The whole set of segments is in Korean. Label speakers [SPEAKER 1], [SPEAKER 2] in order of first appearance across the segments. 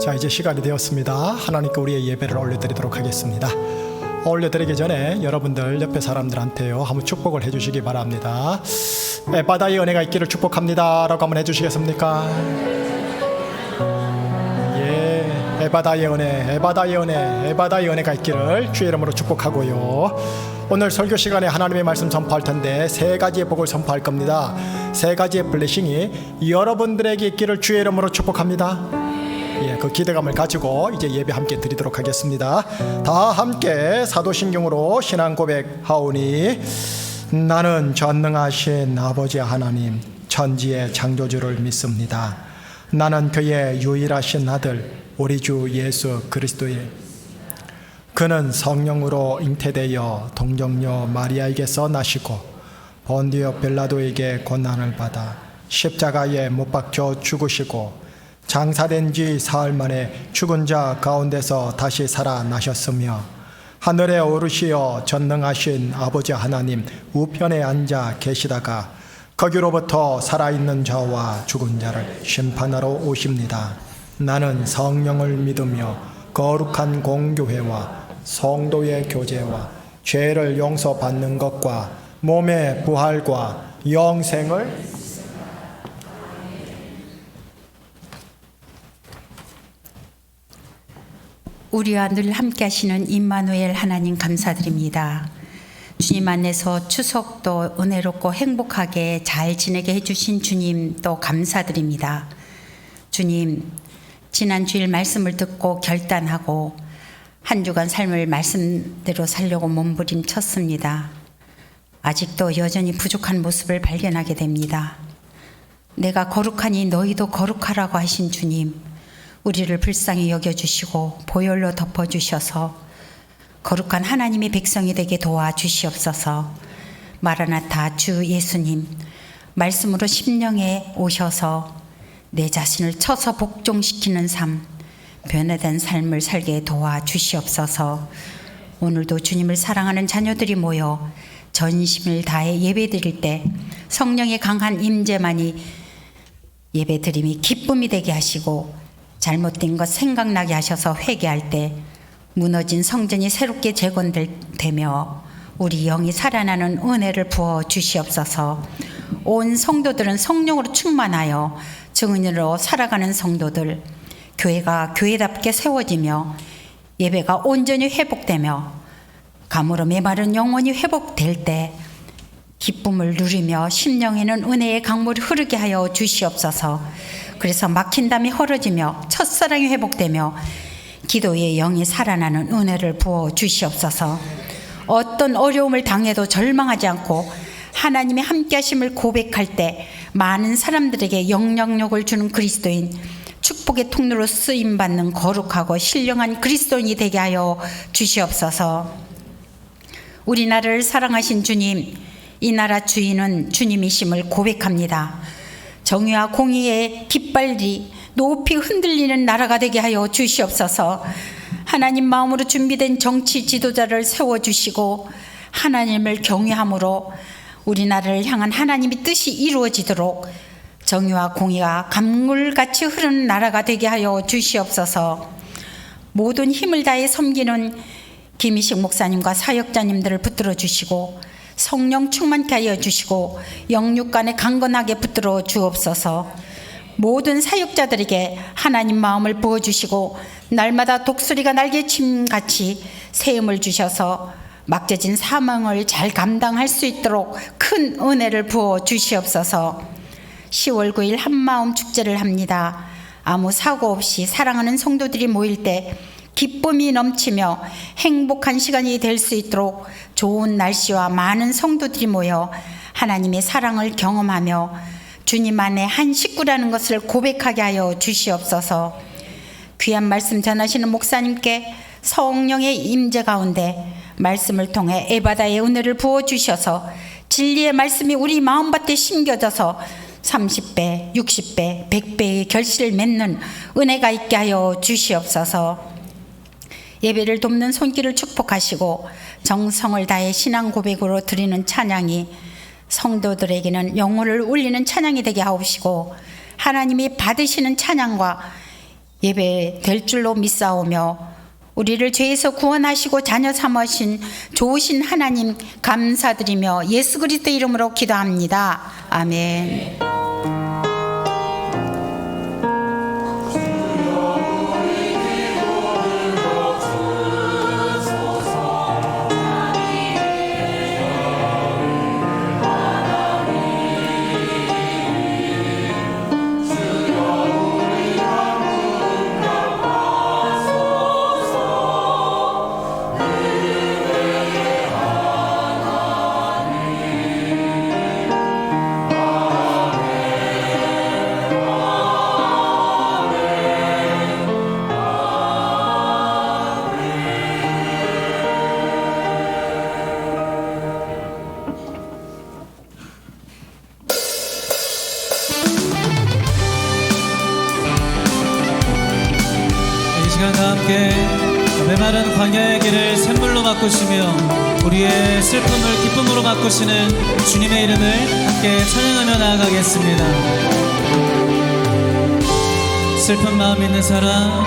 [SPEAKER 1] 자, 이제 시간이 되었습니다. 하나님께 우리의 예배를 올려드리도록 하겠습니다. 올려드리기 전에 여러분들 옆에 사람들한테요 한번 축복을 해주시기 바랍니다. 에바다의 은혜가 있기를 축복합니다 라고 한번 해주시겠습니까? 예, 에바다의 은혜, 에바다의 은혜, 에바다의 은혜가 있기를 주의 이름으로 축복하고요. 오늘 설교 시간에 하나님의 말씀 선포할 텐데 세 가지의 복을 선포할 겁니다. 세 가지의 블레싱이 여러분들에게 있기를 주의 이름으로 축복합니다. 예, 그 기대감을 가지고 이제 예배 함께 드리도록 하겠습니다. 다 함께 사도신경으로 신앙 고백하오니 나는 전능하신 아버지 하나님 천지의 창조주를 믿습니다. 나는 그의 유일하신 아들 우리 주 예수 그리스도의 그는 성령으로 잉태되어 동정녀 마리아에게서 나시고 본디오 빌라도에게 고난을 받아 십자가에 못 박혀 죽으시고 장사된 지 사흘 만에 죽은 자 가운데서 다시 살아나셨으며 하늘에 오르시어 전능하신 아버지 하나님 우편에 앉아 계시다가 거기로부터 살아있는 자와 죽은 자를 심판하러 오십니다. 나는 성령을 믿으며 거룩한 공교회와 성도의 교제와 죄를 용서받는 것과 몸의 부활과 영생을
[SPEAKER 2] 우리와 늘 함께 하시는 임마누엘 하나님 감사드립니다. 주님 안에서 추석도 은혜롭고 행복하게 잘 지내게 해주신 주님 또 감사드립니다. 주님, 지난 주일 말씀을 듣고 결단하고 한 주간 삶을 말씀대로 살려고 몸부림쳤습니다. 아직도 여전히 부족한 모습을 발견하게 됩니다. 내가 거룩하니 너희도 거룩하라고 하신 주님, 우리를 불쌍히 여겨주시고 보혈로 덮어주셔서 거룩한 하나님의 백성이 되게 도와주시옵소서. 마라나타 주 예수님, 말씀으로 심령에 오셔서 내 자신을 쳐서 복종시키는 삶, 변화된 삶을 살게 도와주시옵소서. 오늘도 주님을 사랑하는 자녀들이 모여 전심을 다해 예배드릴 때 성령의 강한 임재만이 예배드림이 기쁨이 되게 하시고 잘못된 것 생각나게 하셔서 회개할 때 무너진 성전이 새롭게 재건되며 우리 영이 살아나는 은혜를 부어 주시옵소서. 온 성도들은 성령으로 충만하여 증인으로 살아가는 성도들, 교회가 교회답게 세워지며 예배가 온전히 회복되며 가물어 메마른 영혼이 회복될 때 기쁨을 누리며 심령에는 은혜의 강물이 흐르게 하여 주시옵소서. 그래서 막힌 담이 헐어지며 첫사랑이 회복되며 기도의 영이 살아나는 은혜를 부어 주시옵소서. 어떤 어려움을 당해도 절망하지 않고 하나님의 함께하심을 고백할 때 많은 사람들에게 영향력을 주는 그리스도인, 축복의 통로로 쓰임받는 거룩하고 신령한 그리스도인이 되게 하여 주시옵소서. 우리나라를 사랑하신 주님, 이 나라 주인은 주님이심을 고백합니다. 정의와 공의의 깃발이 높이 흔들리는 나라가 되게 하여 주시옵소서. 하나님 마음으로 준비된 정치 지도자를 세워주시고 하나님을 경외함으로 우리나라를 향한 하나님의 뜻이 이루어지도록 정의와 공의가 강물같이 흐르는 나라가 되게 하여 주시옵소서. 모든 힘을 다해 섬기는 김희식 목사님과 사역자님들을 붙들어 주시고 성령 충만케 하여 주시고 영육간에 강건하게 붙들어 주옵소서. 모든 사역자들에게 하나님 마음을 부어주시고 날마다 독수리가 날개침같이 세움을 주셔서 막혀진 사명을 잘 감당할 수 있도록 큰 은혜를 부어 주시옵소서. 10월 9일 한마음 축제를 합니다. 아무 사고 없이 사랑하는 성도들이 모일 때 기쁨이 넘치며 행복한 시간이 될 수 있도록 좋은 날씨와 많은 성도들이 모여 하나님의 사랑을 경험하며 주님 안에 한 식구라는 것을 고백하게 하여 주시옵소서. 귀한 말씀 전하시는 목사님께 성령의 임재 가운데 말씀을 통해 에바다의 은혜를 부어주셔서 진리의 말씀이 우리 마음밭에 심겨져서 30배, 60배, 100배의 결실을 맺는 은혜가 있게 하여 주시옵소서. 예배를 돕는 손길을 축복하시고 정성을 다해 신앙 고백으로 드리는 찬양이 성도들에게는 영혼을 울리는 찬양이 되게 하옵시고 하나님이 받으시는 찬양과 예배 될 줄로 믿사오며 우리를 죄에서 구원하시고 자녀 삼으신 좋으신 하나님 감사드리며 예수 그리스도 이름으로 기도합니다. 아멘.
[SPEAKER 3] 다 함께 메마른 광야의 길을 샘물로 바꾸시며 우리의 슬픔을 기쁨으로 바꾸시는 주님의 이름을 함께 찬양하며 나아가겠습니다. 슬픈 마음 있는 사람,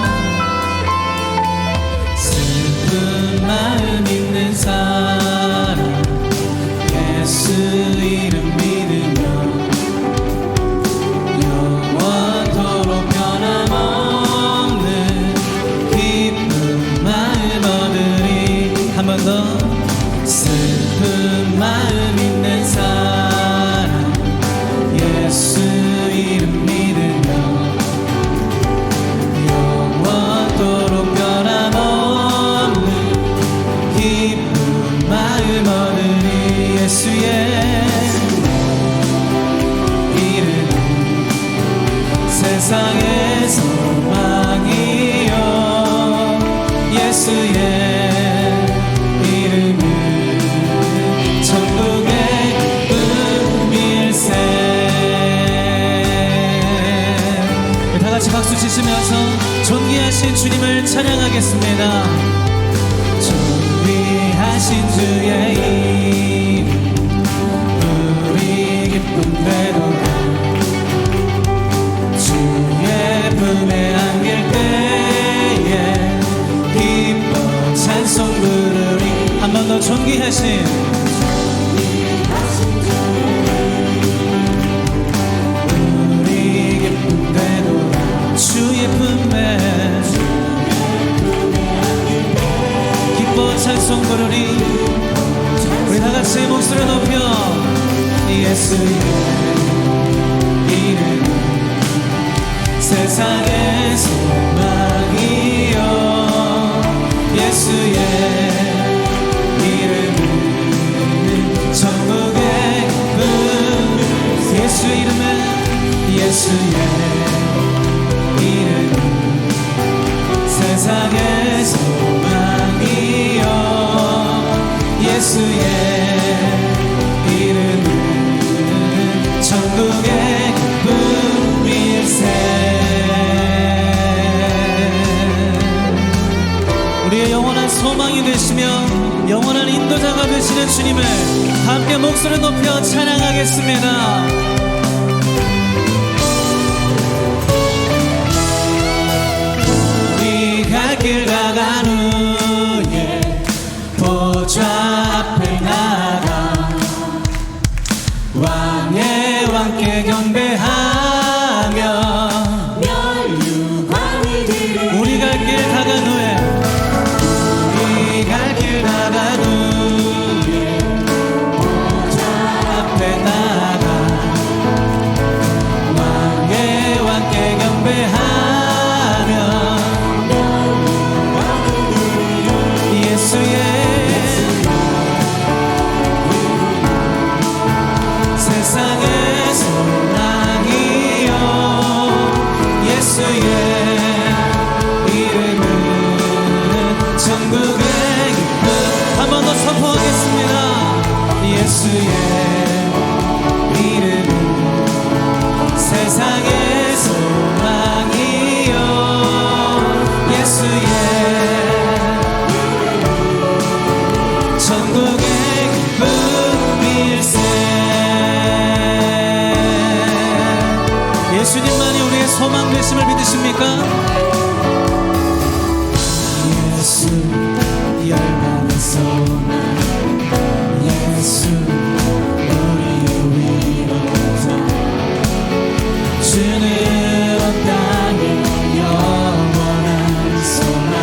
[SPEAKER 3] 슬픈 마음 있는 사람, 예수 이름 믿으며 영원토록 변함없는 기쁜 마음 얻으리. 한 번 더. 슬픈 마음 있는 사람, 예수 이름 믿으며 영원토록 변함없는 기쁜 마음 얻으리. 예수의 이름 세상의 소망이요, 예수의 이름은 천국의 은밀세. 다같이 박수 치시면서 존귀하신 주님을 찬양하겠습니다. 존귀하신 주의 이름 우리 기쁜 배도가 주의 품에 안길 때에 기뻐 찬송 부르리. 한 번 더. 존귀하신 우리 기쁜 배도가 주의 품에 기뻐 찬송 부르리. 우리 다같이 목소리 높여 예수의 이름 세상의 소망이요, 예수의 이름은 천국의 문. 예수 이름은 예수의 이름은 세상의 소망이요, 예수의 이름은 천국의 문밀세. 우리의 영원한 소망이 되시며 영원한 인도자가 되시는 주님을 함께 목소리 높여 찬양하겠습니다. 우리가 길 가간 후에 보좌 앞에 나가 왕의 왕께 경배하며 우리 갈 길 가간 후에 갈 길 나간 후에 보좌 앞에 나가 왕의 왕께 경배하며 예수의 세상의 소망이요, 예수의 이름은 천국의 한 번 더 선포하겠습니다. 예수의 이름은 세상의 소망이요, 예수의 천국의 기쁨일세. 예수님만이 우리의 소망 되심을 믿으십니까? 예수 열방의 소망 예수 우리의 위로자 주는 온 땅의 영원한 소망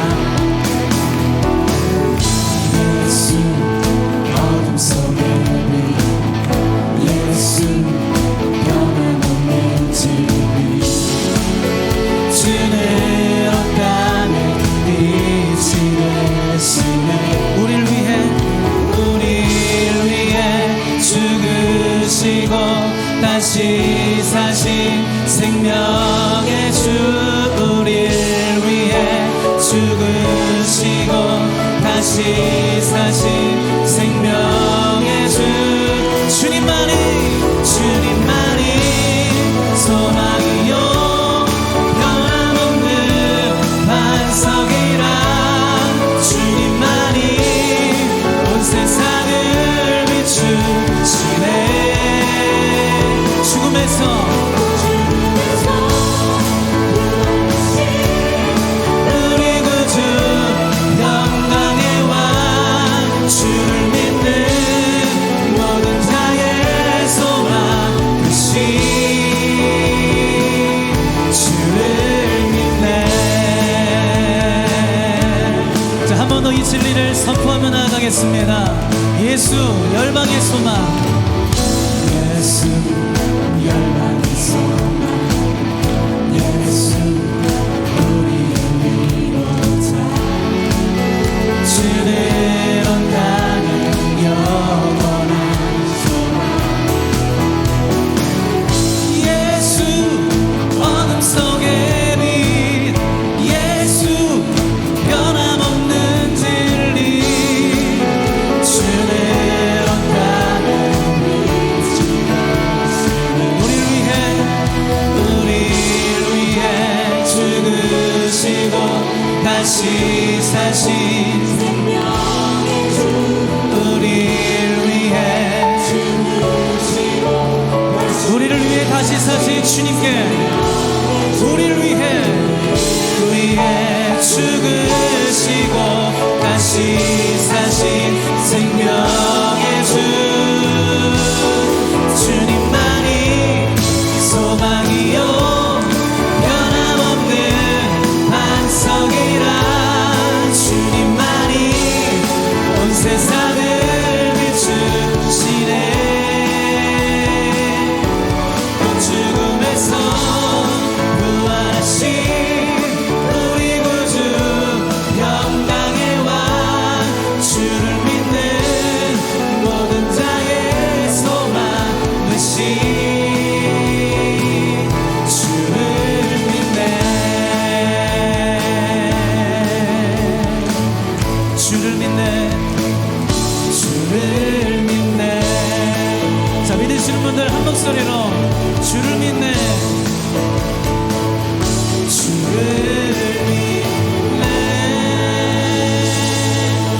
[SPEAKER 3] 예수 어둠 속의 빛 예수 변함없는 진리 주는 온 땅의 빛이 되시네 우릴 위해 죽으시고 다시 사신 생명의 주 우릴 위해 죽으시고 다시 사신 생명의 주 주님만이 소망이요 변함없는 반석이라 주님만이 온 세상을 비추시네 죽음에서 우리 구주 영광의 왕 주를 믿는 모든 자의 소망 그시 주를 믿네 자, 한 번 더 이 진리를 선포하며 나아가겠습니다 예수 열방의 소망 예수 열방의 소망 예수 우리의 위로자 주는 온 땅의 영원한 소망 예수 어둠 속의 빛 예수 변함없는 진리 주는 온 땅의 우릴 위해 죽으시고 다시 사신 생명의 주 우릴 위해 죽으시고 우리를 위해 다시 사신 주님께 우리를 위해 죽으시고 다시 사신 생명의 주 주님만이 소망이요 변함없는 반석이라 주님만이 온 세상을 비추시네 죽음에서 부활하신 우리 구주 영광의 왕 주를 믿는 모든 자의 소망 되신 주를 믿네 주를 믿네 주를 믿네 자 믿으시는 분들 한 목소리로 주를 믿네 주를 믿네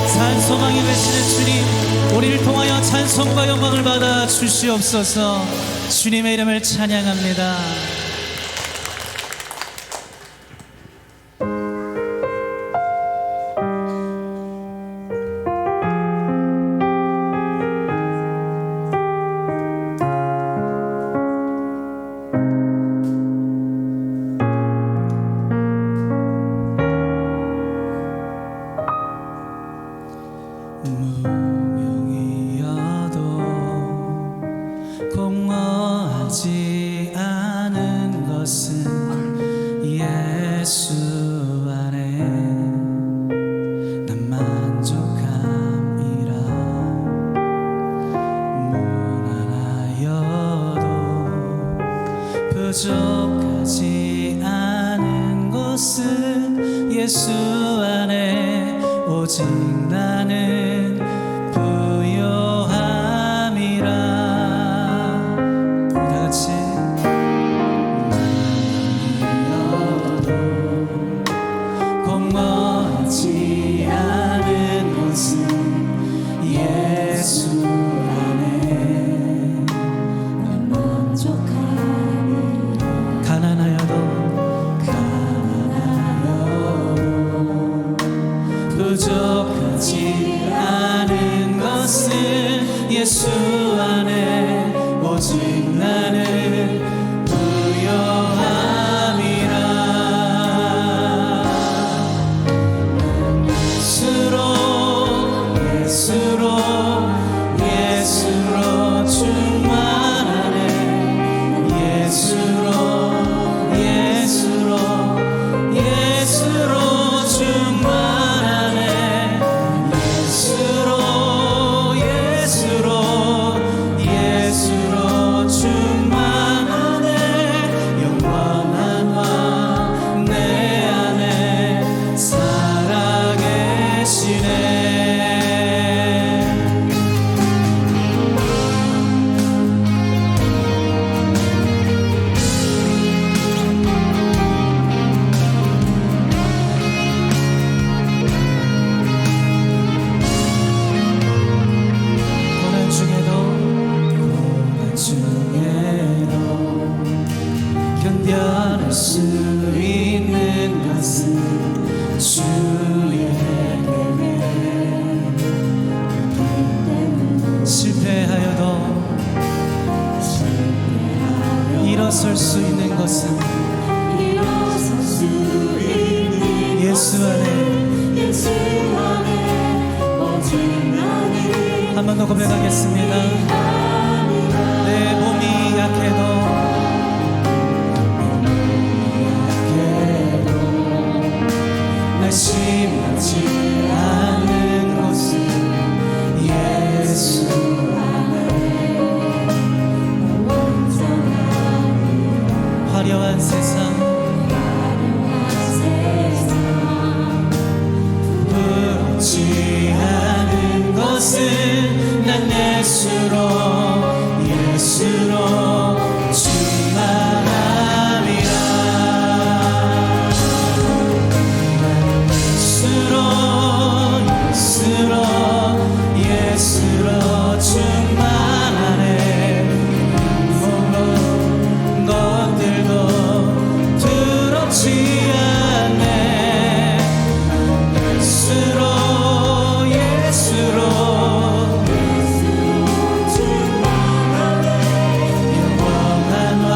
[SPEAKER 3] 산 소망이 되시는 주님 우리를 통하여 찬송과 영광을 받아 주시옵소서 주님의 이름을 찬양합니다 무명이어도 공허하지 않은 것은 예수 안에 난 만족함이라 무난하여도 부족하지 않은 것은 예수 안에 오직 나는 부요함이라 우리 다같이 나이어도 공허하지 않은 것은 예수 안에 난 만족함이라 가난하여도 수 있는 것은 주의 은혜. 실패하여도 일어설 수 있는 것은 예수 안에. 한 번 더 고백하겠습니다. 내 몸이 약해도 낙심하지 않는 곳은 예수 안에. 화려한 세상 부럽지 않은 것은 난 예수로 충만함이라. 예수로 충만하네. 모든 것들도 두렵지 않네. 예수로 영원한 왕.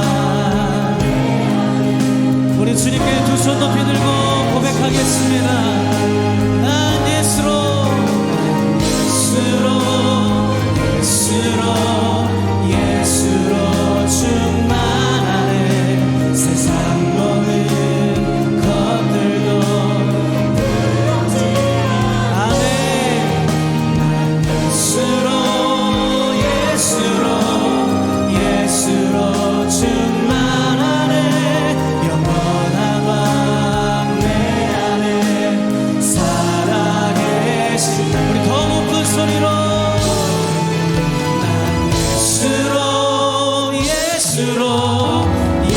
[SPEAKER 3] 우리 주님께 두 손 높이 들고 고백하겠습니다. 난 예수로 충만하네. 세상 모든 것들도 아멘. 난 예수로 충만하네. 영원한 왕 내 안에 살아계신. 우리 더 높은 소리로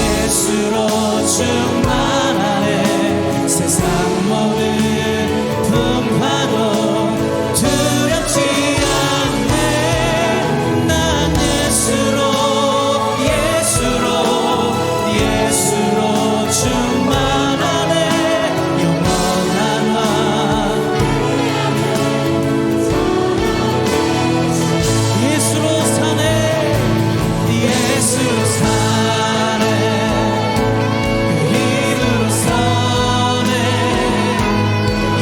[SPEAKER 3] 예수로 충만하네. 세상 모든 풍파도 두렵지 않네. 난 예수로 충만하네. 영원한 왕 예수로 사네. 예수로 사네. 그 힘으로 서네.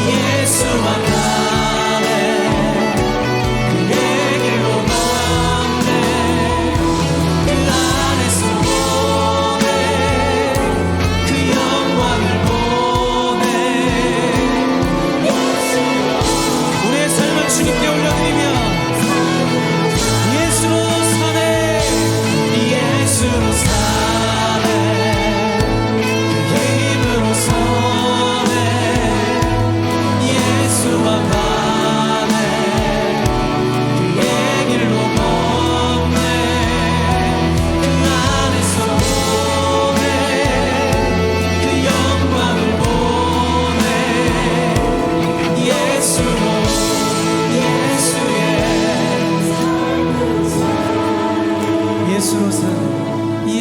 [SPEAKER 3] 예수와 가네. 그의 길로 걷네. 그 안에서 보네. 그 영광을 보네. 우리의 삶을 주님께 올려드리며 예수로 사네. 예수로 사네. 그 힘으로 서네. 예수와 가네. 그의 길로 걷네. 그 안에서 보네. 그 영광을 보네.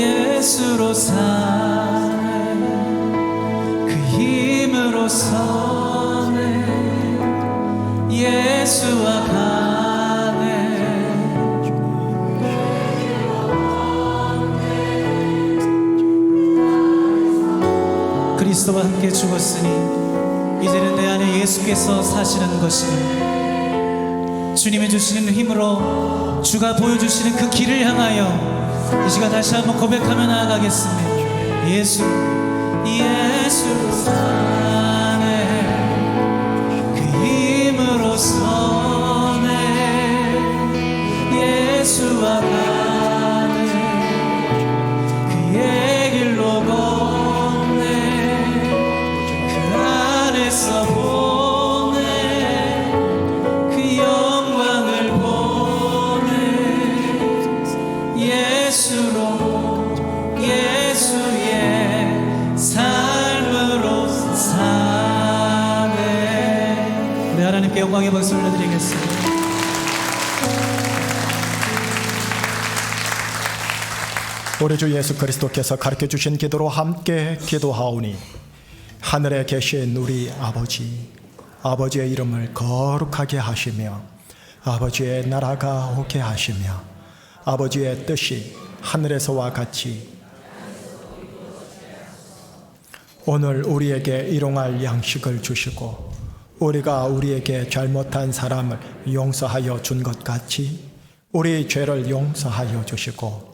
[SPEAKER 3] 예수로 사네. 그 힘으로 서네. 예수와 가네. 그리스도와 함께 죽었으니 이제는 내 안에 예수께서 사시는 것이니 주님이 주시는 힘으로 주가 보여주시는 그 길을 향하여 이 시간 다시 한번 고백하며 나아가겠습니다. 예수로 사네. 그 힘으로 서네. 예수와 가네. 그의 길로 걷네. 그 안에서 보네. 그 영광을 보네. 예수의 삶으로 사네. 우리 하나님께 영광의 박수 올려드리겠습니다.
[SPEAKER 1] 우리 주 예수 그리스도께서 가르쳐 주신 기도로 함께 기도하오니 하늘에 계신 우리 아버지의 이름을 거룩하게 하시며 아버지의 나라가 오게 하시며 아버지의 뜻이 하늘에서와 같이 오늘 우리에게 일용할 양식을 주시고 우리가 우리에게 잘못한 사람을 용서하여 준 것 같이 우리 죄를 용서하여 주시고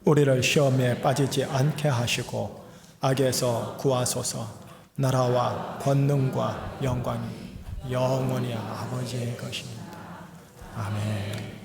[SPEAKER 1] 우리를 시험에 빠지지 않게 하시고 악에서 구하소서. 나라와 권능과 영광이 영원히 아버지의 것입니다. 아멘.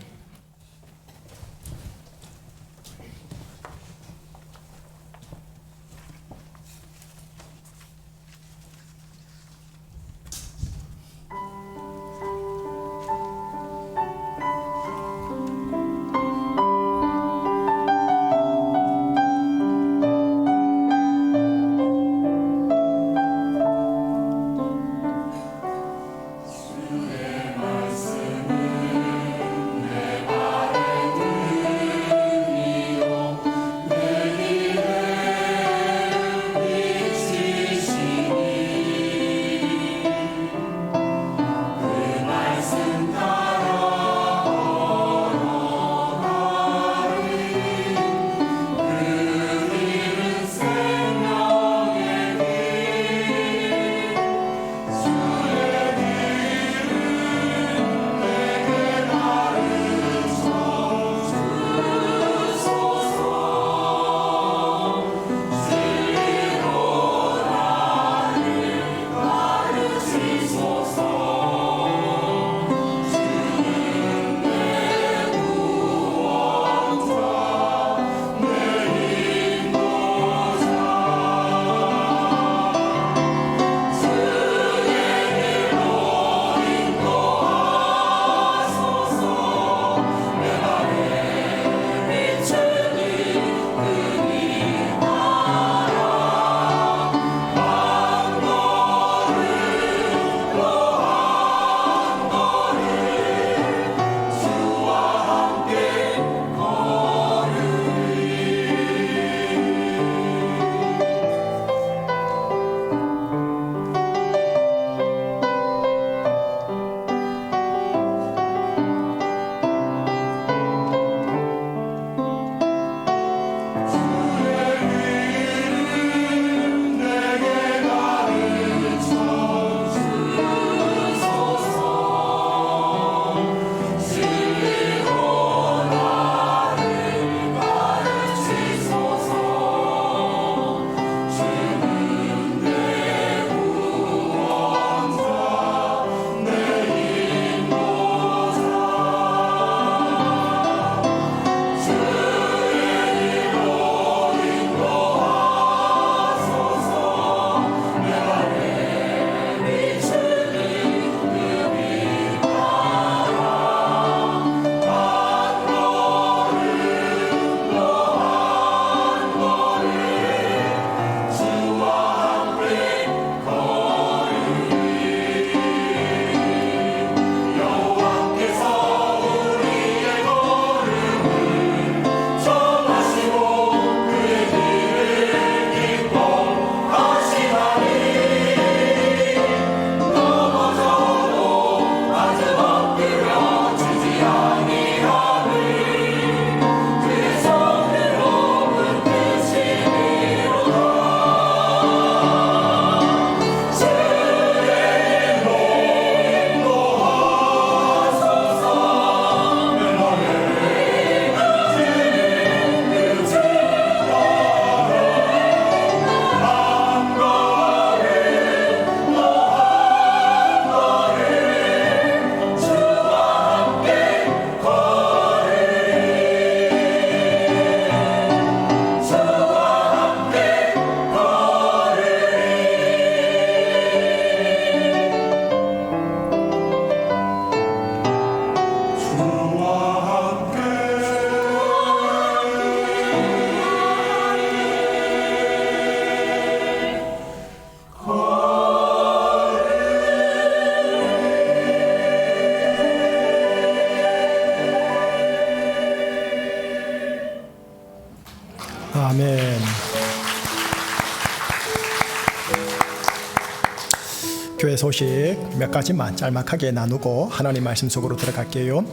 [SPEAKER 1] 교회 소식 몇 가지만 짤막하게 나누고 하나님 말씀 속으로 들어갈게요.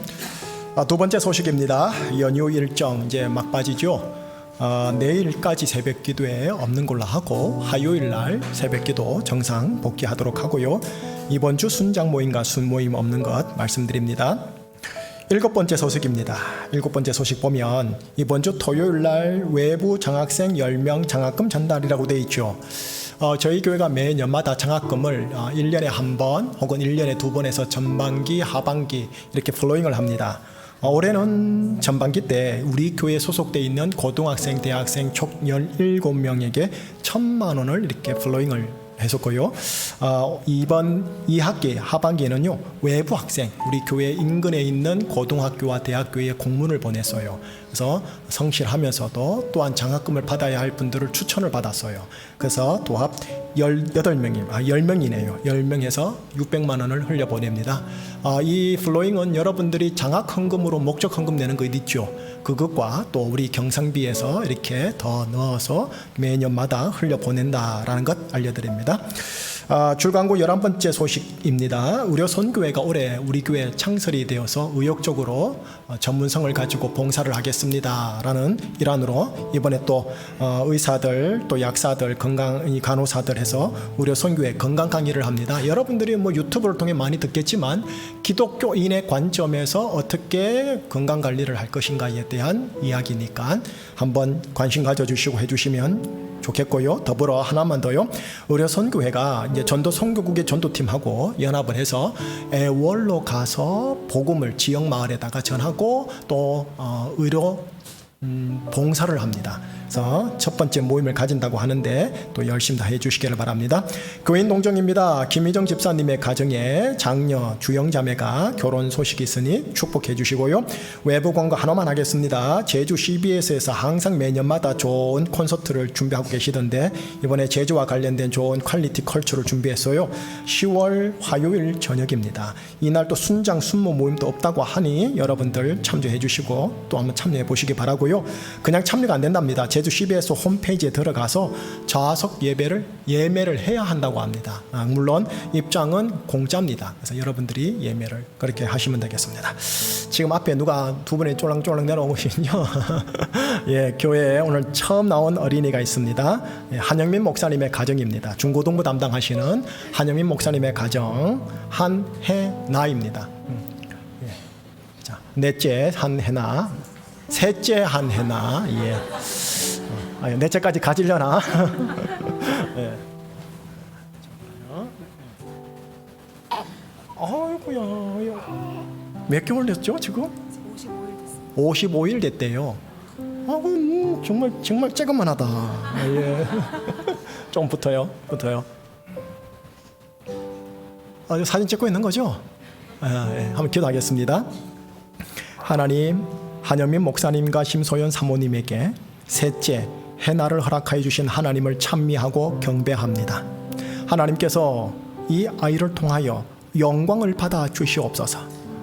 [SPEAKER 1] 두 번째 소식입니다. 연휴 일정 이제 막바지죠. 내일까지 새벽 기도에 없는 걸로 하고 화요일 날 새벽 기도 정상 복귀하도록 하고요. 이번 주 순장 모임과 순모임 없는 것 말씀드립니다. 일곱 번째 소식입니다. 일곱 번째 소식 보면 이번 주 토요일 날 외부 장학생 10명 장학금 전달이라고 되어 있죠. 저희 교회가 매년마다 장학금을 1년에 한 번 혹은 1년에 두 번에서 전반기, 하반기 이렇게 플로잉을 합니다. 올해는 전반기 때 우리 교회에 소속되어 있는 고등학생, 대학생 총 17명에게 1,000만 원을 이렇게 플로잉을 했었고요. 이번 2학기 하반기에는요, 외부 학생, 우리 교회 인근에 있는 고등학교와 대학교에 공문을 보냈어요. 그래서 성실하면서도 또한 장학금을 받아야 할 분들을 추천을 받았어요. 그래서 도합 10명이네요. 10명에서 600만 원을 흘려보냅니다. 이 플로잉은 여러분들이 장학헌금으로 목적헌금 내는 거 있죠. 그것과 또 우리 경상비에서 이렇게 더 넣어서 매년마다 흘려보낸다라는 것 알려드립니다. 줄광고 11번째 소식입니다. 의료 선교회가 올해 우리 교회 창설이 되어서 의욕적으로 전문성을 가지고 봉사를 하겠습니다라는 일환으로 이번에 또 의사들 또 약사들 간호사들 해서 의료 선교회 건강 강의를 합니다. 여러분들이 뭐 유튜브를 통해 많이 듣겠지만 기독교인의 관점에서 어떻게 건강 관리를 할 것인가에 대한 이야기니까 한번 관심 가져주시고 해주시면 좋겠고요. 더불어 하나만 더요. 의료 선교회가 이제 전도 선교국의 전도팀하고 연합을 해서 애월로 가서 복음을 지역 마을에다가 전하고 또 의료 봉사를 합니다. 그래서 첫 번째 모임을 가진다고 하는데 또 열심히 다 해주시기를 바랍니다. 교인 농정입니다. 김희정 집사님의 가정에 장녀 주영자매가 결혼 소식이 있으니 축복해 주시고요. 외부 광고 하나만 하겠습니다. 제주 CBS에서 항상 매년마다 좋은 콘서트를 준비하고 계시던데 이번에 제주와 관련된 좋은 퀄리티 컬처를 준비했어요. 10월 화요일 저녁입니다. 이날 또 순장 순모 모임도 없다고 하니 여러분들 참조해 주시고 또 한번 참여해 보시기 바라고요. 그냥 참여가 안 된답니다. 제주 CBS 홈페이지에 들어가서 좌석 예매를 해야 한다고 합니다. 물론 입장은 공짜입니다. 그래서 여러분들이 예매를 그렇게 하시면 되겠습니다. 지금 앞에 누가 두 분이 쫄랑쫄랑 내려오고 계시군요. 예, 교회에 오늘 처음 나온 어린이가 있습니다. 예, 한영민 목사님의 가정입니다. 중고등부 담당하시는 한영민 목사님의 가정 한혜나입니다. 예. 자, 넷째 한혜나, 셋째 한혜나. 예. 넷째까지 가지려나? 예. 아이고야. 몇 개월 됐죠 지금? 55일 됐대요. 정말 쬐그만하다. 예. 좀 붙어요. 사진 찍고 있는 거죠? 예. 한번 기도하겠습니다. 하나님, 한영민 목사님과 심소연 사모님에게 셋째 해나를 허락하여 주신 하나님을 찬미하고 경배합니다. 하나님께서 이 아이를 통하여 영광을 받아 주시옵소서.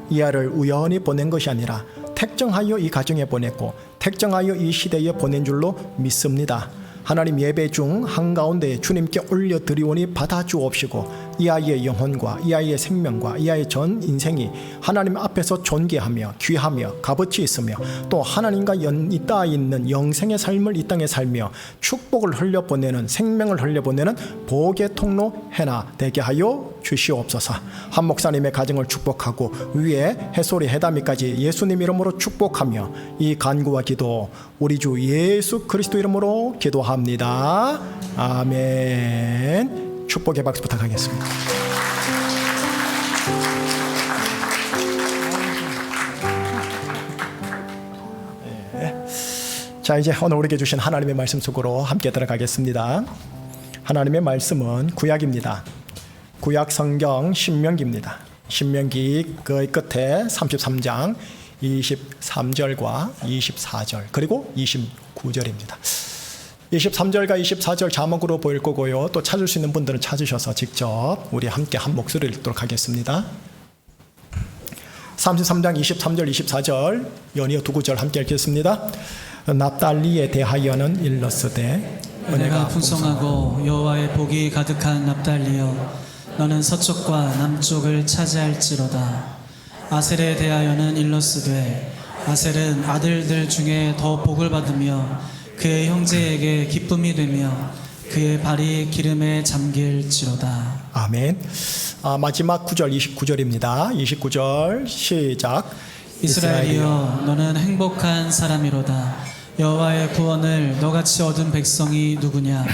[SPEAKER 1] 이 아이를 우연히 보낸 것이 아니라 택정하여 이 가정에 보냈고 택정하여 이 시대에 보낸 줄로 믿습니다. 하나님, 예배 중 한가운데 주님께 올려드리오니 받아주옵시고 이 아이의 영혼과 이 아이의 생명과 이 아이의 전 인생이 하나님 앞에서 존귀하며 귀하며 값어치 있으며 또 하나님과 잇닿아 있는 영생의 삶을 이 땅에 살며 축복을 흘려보내는, 생명을 흘려보내는 복의 통로 해나 되게 하여 주시옵소서. 한 목사님의 가정을 축복하고 위에 해소리 해담이까지 예수님 이름으로 축복하며 이 간구와 기도 우리 주 예수 그리스도 이름으로 기도합니다. 아멘. 축복의 박수 부탁하겠습니다. 네. 자, 이제 오늘 우리에게 주신 하나님의 말씀 속으로 함께 들어가겠습니다. 하나님의 말씀은 구약입니다. 구약 성경 신명기입니다. 신명기 그 끝에 33장 23절과 24절 그리고 29절입니다. 23절과 24절 자막으로 보일 거고요. 또 찾을 수 있는 분들은 찾으셔서 직접 우리 함께 한 목소리를 읽도록 하겠습니다. 33장 23절 24절 연이어 두 구절 함께 읽겠습니다. 납달리에 대하여는 일렀으되
[SPEAKER 3] 은혜가 풍성하고 여호와의 복이 가득한 납달리여 너는 서쪽과 남쪽을 차지할지로다. 아셀에 대하여는 일러스되 아셀은 아들들 중에 더 복을 받으며 그의 형제에게 기쁨이 되며 그의 발이 기름에 잠길지로다.
[SPEAKER 1] 아멘. 마지막 9절 29절입니다. 29절 시작.
[SPEAKER 3] 이스라엘이여 너는 행복한 사람이로다. 여호와의 구원을 너같이 얻은 백성이 누구냐.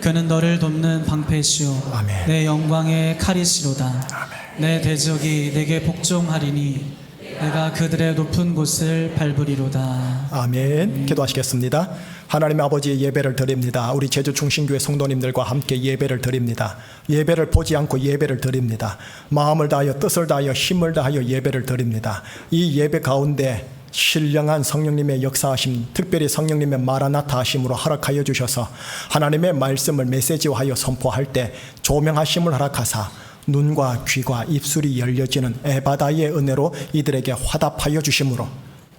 [SPEAKER 3] 그는 너를 돕는 방패시오
[SPEAKER 1] 아멘.
[SPEAKER 3] 내 영광의 칼이시로다. 내 대적이 내게 복종하리니 내가 그들의 높은 곳을 밟으리로다.
[SPEAKER 1] 아멘. 기도하시겠습니다. 하나님의 아버지 예배를 드립니다. 우리 제주 중심교회 성도님들과 함께 예배를 드립니다. 예배를 보지 않고 예배를 드립니다. 마음을 다하여 뜻을 다하여 힘을 다하여 예배를 드립니다. 이 예배 가운데 신령한 성령님의 역사하심, 특별히 성령님의 마라나타 하심으로 허락하여 주셔서 하나님의 말씀을 메시지화하여 선포할 때 조명하심을 허락하사 눈과 귀와 입술이 열려지는 에바다의 은혜로 이들에게 화답하여 주심으로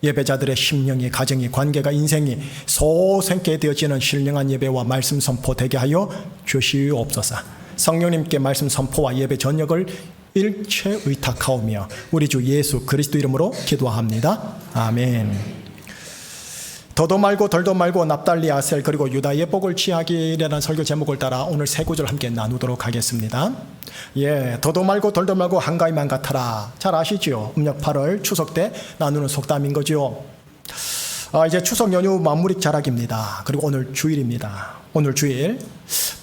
[SPEAKER 1] 예배자들의 심령이, 가정이, 관계가, 인생이 소생케 되어지는 신령한 예배와 말씀 선포 되게 하여 주시옵소서. 성령님께 말씀 선포와 예배 전역을 일체 의탁하오며 우리 주 예수 그리스도 이름으로 기도합니다. 아멘. 더도 말고 덜도 말고 납달리, 아셀 그리고 유다의 복을 취하기라는 설교 제목을 따라 오늘 세 구절 함께 나누도록 하겠습니다. 더도 말고 덜도 말고 한가위만 같아라. 잘 아시죠? 음력 8월 추석 때 나누는 속담인 거죠. 이제 추석 연휴 마무리 자락입니다. 그리고 오늘 주일입니다. 오늘 주일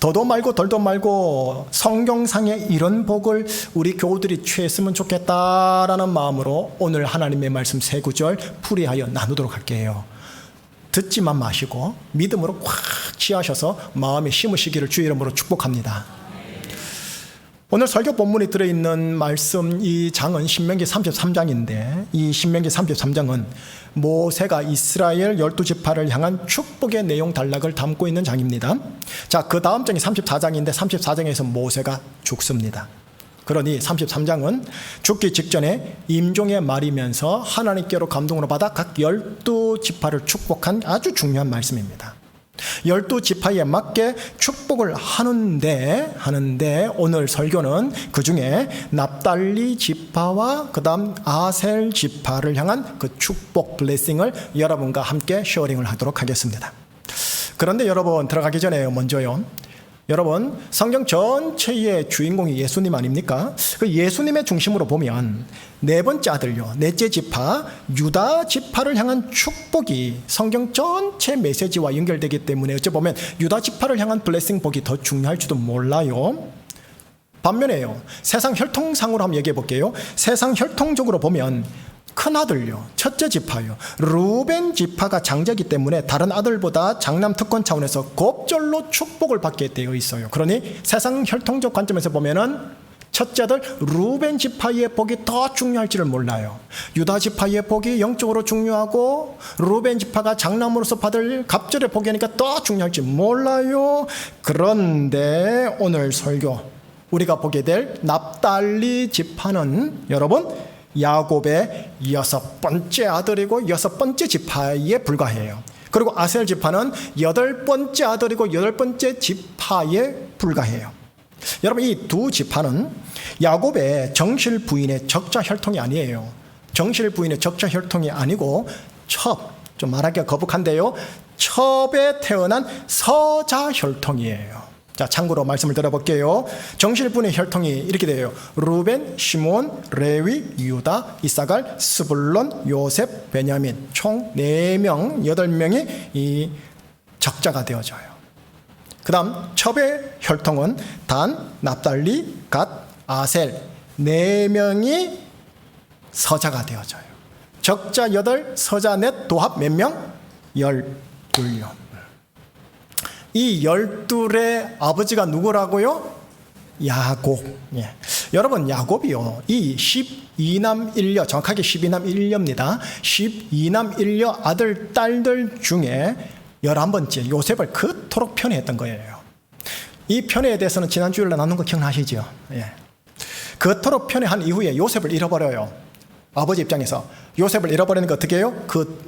[SPEAKER 1] 더도 말고 덜도 말고 성경상에 이런 복을 우리 교우들이 취했으면 좋겠다라는 마음으로 오늘 하나님의 말씀 세 구절 풀이하여 나누도록 할게요. 듣지만 마시고 믿음으로 꽉 취하셔서 마음에 심으시기를 주의 이름으로 축복합니다. 오늘 설교 본문이 들어있는 말씀 이 장은 신명기 33장인데 이 신명기 33장은 모세가 이스라엘 12지파를 향한 축복의 내용 단락을 담고 있는 장입니다. 자, 그 다음 장이 34장인데 34장에서 모세가 죽습니다. 그러니 33장은 죽기 직전에 임종의 말이면서 하나님께로 감동으로 받아 각 12지파를 축복한 아주 중요한 말씀입니다. 12지파에 맞게 축복을 하는데 오늘 설교는 그 중에 납달리 지파와 그 다음 아셀 지파를 향한 그 축복 블레싱을 여러분과 함께 쉐어링을 하도록 하겠습니다. 그런데 여러분 들어가기 전에 먼저요, 여러분 성경 전체의 주인공이 예수님 아닙니까? 그 예수님의 중심으로 보면 네 번째 아들요, 넷째 지파 유다 지파를 향한 축복이 성경 전체 메시지와 연결되기 때문에 어찌 보면 유다 지파를 향한 블레싱 복이 더 중요할지도 몰라요. 반면에요, 세상 혈통상으로 한번 얘기해 볼게요. 세상 혈통적으로 보면 큰 아들요, 첫째 지파요, 루벤 지파가 장자이기 때문에 다른 아들보다 장남 특권 차원에서 곱절로 축복을 받게 되어 있어요. 그러니 세상 혈통적 관점에서 보면은 첫째 아들 루벤 지파의 복이 더 중요할지를 몰라요. 유다 지파의 복이 영적으로 중요하고 루벤 지파가 장남으로서 받을 갑절의 복이니까 더 중요할지 몰라요. 그런데 오늘 설교 우리가 보게 될 납달리 지파는 여러분 야곱의 6번째 아들이고 6번째 지파에 불과해요. 그리고 아셀 지파는 8번째 아들이고 8번째 지파에 불과해요. 여러분 이 두 지파는 야곱의 정실 부인의 적자 혈통이 아니에요. 정실 부인의 적자 혈통이 아니고 좀 말하기가 거북한데요, 첩에 태어난 서자 혈통이에요. 자, 참고로 말씀을 들어볼게요. 정실분의 혈통이 이렇게 돼요. 루벤, 시몬, 레위, 유다, 이사갈, 스불론, 요셉, 베냐민 총 4명, 8명이 이 적자가 되어져요. 그 다음 첩의 혈통은 단, 납달리, 갓, 아셀 4명이 서자가 되어져요. 적자 8, 서자 넷, 도합 몇 명? 12명. 이 12의 아버지가 누구라고요? 야곱. 여러분 야곱이요, 이 12남 1녀, 정확하게 12남 1녀입니다. 12남 1녀 아들 딸들 중에 11번째 요셉을 그토록 편애했던 거예요. 이 편애에 대해서는 지난 주일에 나눈 거 기억나시죠? 그토록 편애한 이후에 요셉을 잃어버려요. 아버지 입장에서 요셉을 잃어버리는 게 어떻게 해요? 그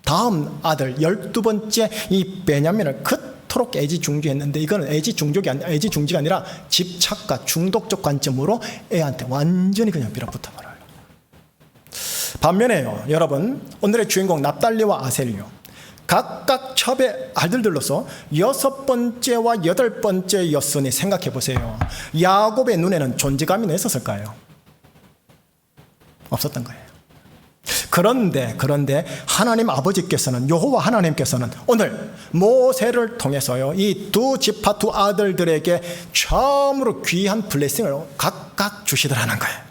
[SPEAKER 1] 다음 아들 12번째 이 베냐민을 그토록 그토록 애지중지했는데 이거는 애지중지가 아니라 집착과 중독적 관점으로 애한테 완전히 그냥 밀어붙어 버려요. 반면에요, 여러분, 오늘의 주인공 납달리와 아셀이요, 각각 첩의 아들들로서 6번째와 8번째였으니 생각해 보세요. 야곱의 눈에는 존재감이 있었을까요? 없었던 거예요. 그런데 하나님 아버지께서는, 여호와 하나님께서는 오늘 모세를 통해서요, 이 두 지파 두 아들들에게 처음으로 귀한 블레싱을 각각 주시더라는 거예요.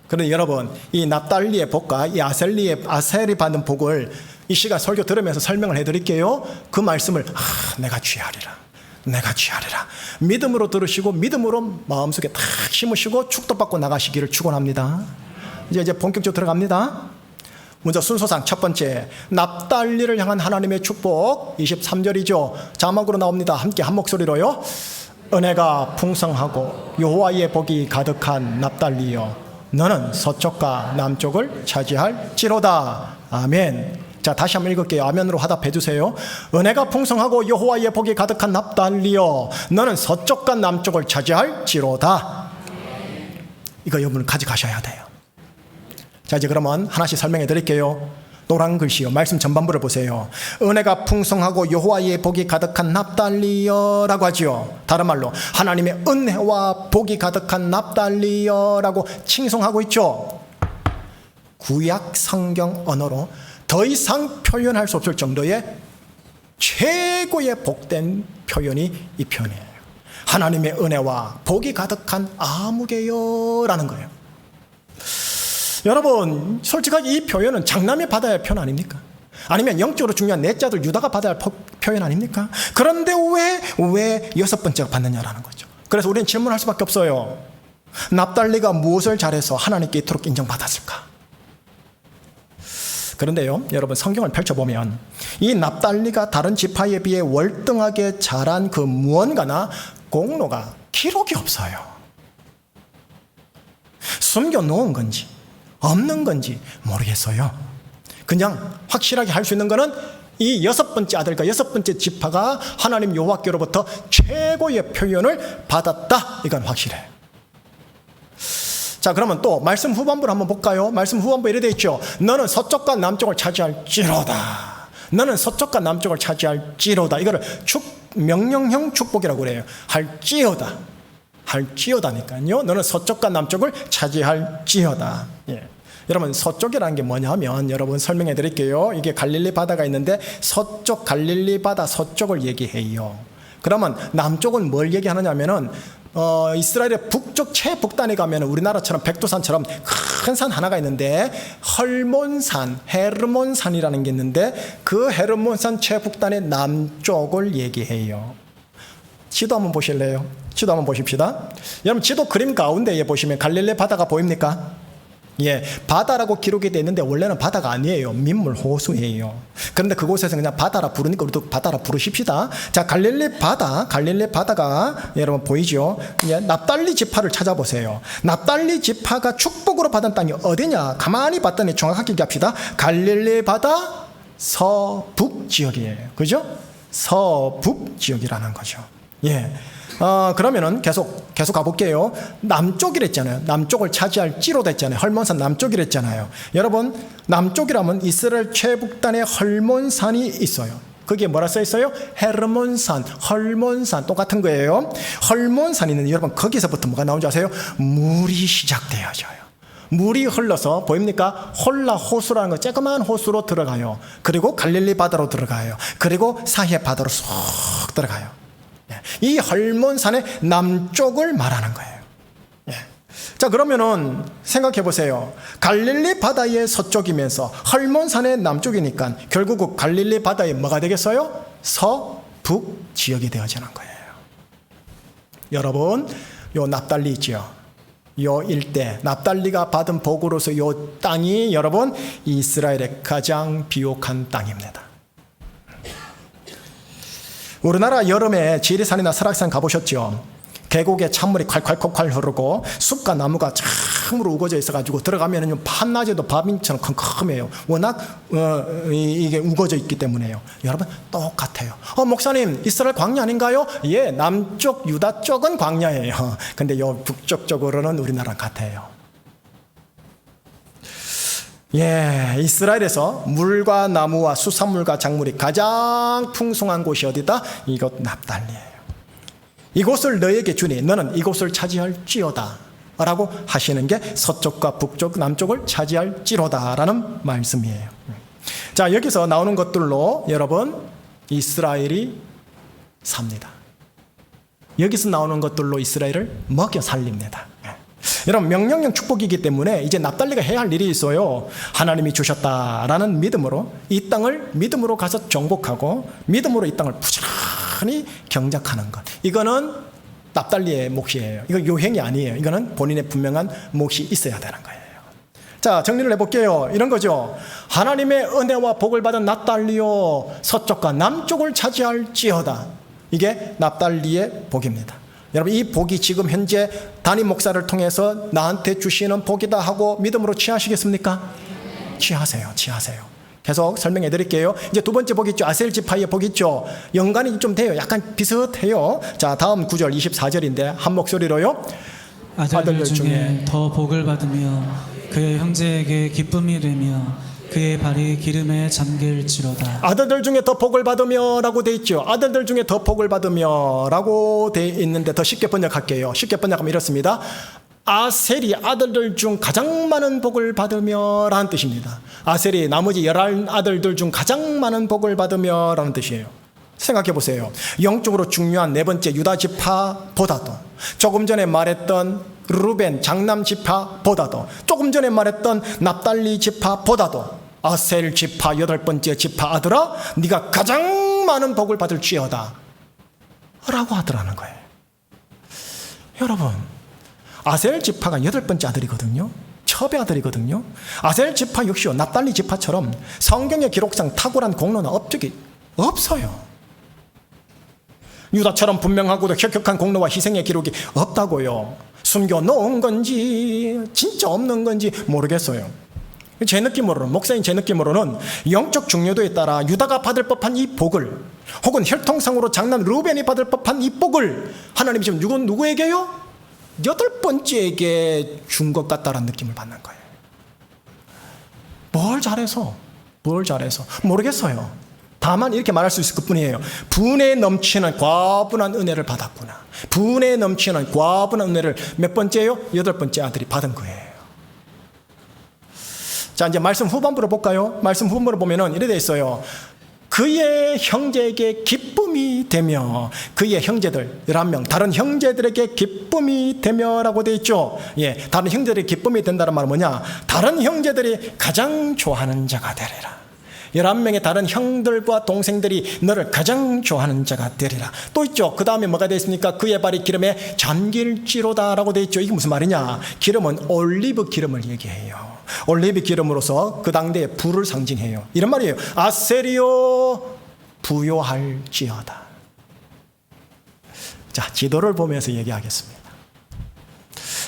[SPEAKER 1] 그런데 여러분, 이 납달리의 복과 이 아셀이 받는 복을 이 시간 설교 들으면서 설명을 해드릴게요. 그 말씀을 내가 취하리라, 내가 취하리라, 믿음으로 들으시고 믿음으로 마음속에 탁 심으시고 축도받고 나가시기를 축원합니다. 이제 본격적으로 들어갑니다. 먼저 순서상 첫 번째, 납달리를 향한 하나님의 축복 23절이죠. 자막으로 나옵니다. 함께 한 목소리로요. 은혜가 풍성하고 여호와의 복이 가득한 납달리여, 너는 서쪽과 남쪽을 차지할지로다. 아멘. 자, 다시 한번 읽을게요. 아멘으로 화답해 주세요. 은혜가 풍성하고 여호와의 복이 가득한 납달리여, 너는 서쪽과 남쪽을 차지할지로다. 이거 여러분 가져가셔야 돼요. 자, 이제 그러면 하나씩 설명해 드릴게요. 노란 글씨요, 말씀 전반부를 보세요. 은혜가 풍성하고 여호와의 복이 가득한 납달리여라고 하지요. 다른 말로 하나님의 은혜와 복이 가득한 납달리여라고 칭송하고 있죠. 구약 성경 언어로 더 이상 표현할 수 없을 정도의 최고의 복된 표현이 이 표현이에요. 하나님의 은혜와 복이 가득한 아무개요라는 거예요. 여러분, 솔직하게 이 표현은 장남이 받아야 할 표현 아닙니까? 아니면 영적으로 중요한 넷째 아들 유다가 받아야 할 표현 아닙니까? 그런데 왜 6번째가 받느냐라는 거죠. 그래서 우리는 질문할 수밖에 없어요. 납달리가 무엇을 잘해서 하나님께 이토록 인정받았을까? 그런데요, 여러분, 성경을 펼쳐보면 이 납달리가 다른 지파에 비해 월등하게 잘한 그 무언가나 공로가 기록이 없어요. 숨겨놓은 건지 없는 건지 모르겠어요. 그냥 확실하게 할 수 있는 거는 이 6번째 아들과 6번째 지파가 하나님 여호와께로부터 최고의 표현을 받았다, 이건 확실해요. 자, 그러면 또 말씀 후반부를 한번 볼까요? 말씀 후반부에 이렇게 되어 있죠. 너는 서쪽과 남쪽을 차지할지로다. 너는 서쪽과 남쪽을 차지할지로다. 이거를 명령형 축복이라고 그래요. 할지어다니까요. 너는 서쪽과 남쪽을 차지할지어다. 예. 여러분, 서쪽이라는 게 뭐냐면, 여러분 설명해 드릴게요. 이게 갈릴리 바다가 있는데 서쪽 갈릴리 바다 서쪽을 얘기해요. 그러면 남쪽은 뭘 얘기하느냐면은 이스라엘의 북쪽 최북단에 가면 우리나라처럼 백두산처럼 큰 산 하나가 있는데 헐몬산, 헤르몬산이라는 게 있는데 그 헤르몬산 최북단의 남쪽을 얘기해요. 지도 한번 보실래요? 지도 한번 보십시다. 여러분, 지도 그림 가운데에 보시면 갈릴리 바다가 보입니까? 예, 바다라고 기록이 되어 있는데 원래는 바다가 아니에요. 민물 호수예요. 그런데 그곳에서 그냥 바다라 부르니까 우리도 바다라 부르십시다. 자, 갈릴리 바다가 여러분 보이죠? 예, 납달리 지파를 찾아보세요. 납달리 지파가 축복으로 받은 땅이 어디냐? 가만히 봤더니 정확하게 얘기합시다. 갈릴리 바다 서북 지역이에요. 그죠? 서북 지역이라는 거죠. 예. 그러면은 계속 가볼게요. 남쪽이랬잖아요. 남쪽을 차지할지로다 했잖아요. 헐몬산 남쪽이랬잖아요. 여러분, 남쪽이라면 이스라엘 최북단에 헐몬산이 있어요. 그게 뭐라 써 있어요? 헤르몬산, 헐몬산, 똑같은 거예요. 헐몬산이 있는데 여러분, 거기서부터 뭐가 나오는지 아세요? 물이 시작되어져요. 물이 흘러서 보입니까? 홀라 호수라는 거, 조그만 호수로 들어가요. 그리고 갈릴리 바다로 들어가요. 그리고 사해 바다로 쏙 들어가요. 이 헐몬산의 남쪽을 말하는 거예요. 예. 자, 그러면은 생각해 보세요. 갈릴리 바다의 서쪽이면서 헐몬산의 남쪽이니까 결국 갈릴리 바다의 뭐가 되겠어요? 서북 지역이 되어지는 거예요. 여러분, 요 납달리 있죠. 요 일대, 납달리가 받은 복으로서 요 땅이 여러분 이스라엘의 가장 비옥한 땅입니다. 우리나라 여름에 지리산이나 설악산 가보셨죠? 계곡에 찬물이 콸콸콸콸 흐르고 숲과 나무가 참으로 우거져 있어가지고 들어가면은 밤낮에도 밤인처럼 컴컴해요. 워낙 이게 우거져 있기 때문에요. 여러분 똑같아요. 목사님 이스라엘 광야 아닌가요? 예, 남쪽 유다 쪽은 광야예요. 근데 요 북쪽 쪽으로는 우리나라랑 같아요. 예, 이스라엘에서 물과 나무와 수산물과 작물이 가장 풍성한 곳이 어디다? 이곳 납달리예요. 이곳을 너에게 주니 너는 이곳을 차지할지어다 라고 하시는 게 서쪽과 북쪽, 남쪽을 차지할지로다 라는 말씀이에요. 자, 여기서 나오는 것들로 여러분 이스라엘이 삽니다. 여기서 나오는 것들로 이스라엘을 먹여 살립니다. 여러분 명령형 축복이기 때문에 이제 납달리가 해야 할 일이 있어요. 하나님이 주셨다라는 믿음으로 이 땅을 믿음으로 가서 정복하고 믿음으로 이 땅을 부지런히 경작하는 것. 이거는 납달리의 몫이에요. 이건 요행이 아니에요. 이거는 본인의 분명한 몫이 있어야 되는 거예요. 자, 정리를 해볼게요. 이런 거죠. 하나님의 은혜와 복을 받은 납달리요 서쪽과 남쪽을 차지할지어다. 이게 납달리의 복입니다. 여러분 이 복이 지금 현재 담임 목사를 통해서 나한테 주시는 복이다 하고 믿음으로 취하시겠습니까? 취하세요. 계속 설명해 드릴게요. 이제 두 번째 복 있죠. 아셀 지파의 복 있죠. 연관이 좀 돼요. 약간 비슷해요. 자, 다음 9절 24절인데 한 목소리로요.
[SPEAKER 3] 아들들 중에 더 복을 받으며 그의 형제에게 기쁨이 되며 그의 발이 기름에 잠길지로다.
[SPEAKER 1] 아들들 중에 더 복을 받으며 라고 돼 있죠. 아들들 중에 더 복을 받으며 라고 돼 있는데 더 쉽게 번역할게요. 쉽게 번역하면 이렇습니다. 아셀이 아들들 중 가장 많은 복을 받으며 라는 뜻입니다. 아셀이 나머지 11아들들 중 가장 많은 복을 받으며 라는 뜻이에요. 생각해 보세요. 영적으로 중요한 네 번째 유다 지파보다도 조금 전에 말했던 루벤 장남 지파보다도 조금 전에 말했던 납달리 지파보다도 아셀 지파 8번째 지파 아들아 네가 가장 많은 복을 받을지어다 라고 하더라는 거예요. 여러분 아셀 지파가 8번째 아들이거든요. 첩의 아들이거든요. 아셀 지파 역시요 납달리 지파처럼 성경의 기록상 탁월한 공로나 업적이 없어요. 유다처럼 분명하고도 혁혁한 공로와 희생의 기록이 없다고요. 숨겨놓은 건지 진짜 없는 건지 모르겠어요. 제 느낌으로는 목사인 제 느낌으로는 영적 중요도에 따라 유다가 받을 법한 이 복을 혹은 혈통상으로 장남 루벤이 받을 법한 이 복을 하나님이 지금 누구에게요? 8번째에게 준 것 같다라는 느낌을 받는 거예요. 뭘 잘해서 모르겠어요. 다만 이렇게 말할 수 있을 것뿐이에요. 분에 넘치는 과분한 은혜를 받았구나. 분에 넘치는 과분한 은혜를 몇 번째요? 8번째 아들이 받은 거예요. 자, 이제 말씀 후반부로 볼까요? 말씀 후반부로 보면은 이래 돼 있어요. 그의 형제에게 기쁨이 되며 그의 형제들 11명 다른 형제들에게 기쁨이 되며라고 돼 있죠. 예, 다른 형제들에게 기쁨이 된다는 말은 뭐냐? 다른 형제들이 가장 좋아하는 자가 되리라. 11명의 다른 형들과 동생들이 너를 가장 좋아하는 자가 되리라. 또 있죠. 그 다음에 뭐가 되어 있습니까? 그의 발이 기름에 잠길지로다 라고 되어 있죠. 이게 무슨 말이냐? 기름은 올리브 기름을 얘기해요. 올리브 기름으로서 그 당대의 부를 상징해요. 이런 말이에요. 아셀이요 부요할지어다. 자, 지도를 보면서 얘기하겠습니다.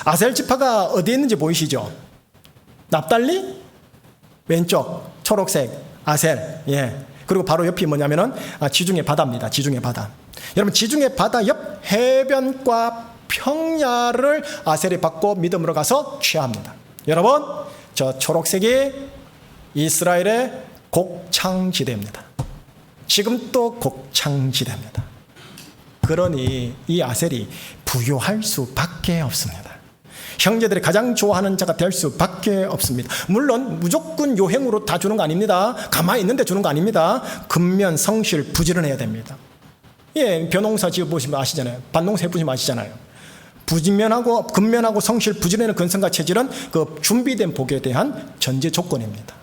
[SPEAKER 1] 아셀 지파가 어디에 있는지 보이시죠? 납달리 왼쪽 초록색 아셀. 예. 그리고 바로 옆이 뭐냐면은 지중해 바다입니다. 지중해 바다. 여러분 지중해 바다 옆 해변과 평야를 아셀이 받고 믿음으로 가서 취합니다. 여러분 저 초록색이 이스라엘의 곡창지대입니다. 지금 또 곡창지대입니다. 그러니 이 아셀이 부유할 수밖에 없습니다. 형제들이 가장 좋아하는 자가 될 수밖에 없습니다. 물론 무조건 요행으로 다 주는 거 아닙니다. 가만히 있는데 주는 거 아닙니다. 근면 성실 부지런해야 됩니다. 예, 벼농사 지어보시면 아시잖아요. 밭농사 해보시면 아시잖아요. 부지면하고 근면하고 성실 부지런한 근성과 체질은 그 준비된 복에 대한 전제 조건입니다.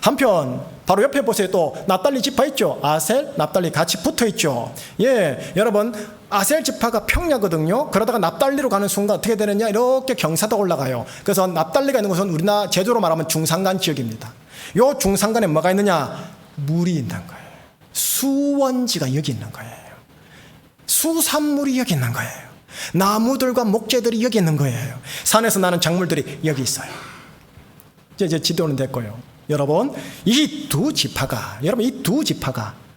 [SPEAKER 1] 한편 바로 옆에 보세요. 또 납달리 지파 있죠. 아셀, 납달리 같이 붙어 있죠. 예, 여러분 아셀 지파가 평야거든요. 그러다가 납달리로 가는 순간 어떻게 되느냐? 이렇게 경사도 올라가요. 그래서 납달리가 있는 곳은 우리나라 제주로 말하면 중산간 지역입니다. 요 중산간에 뭐가 있느냐? 물이 있는 거예요. 수원지가 여기 있는 거예요. 수산물이 여기 있는 거예요. 나무들과 목재들이 여기 있는 거예요. 산에서 나는 작물들이 여기 있어요. 이제 지도는 됐고요. 여러분, 이 두 지파가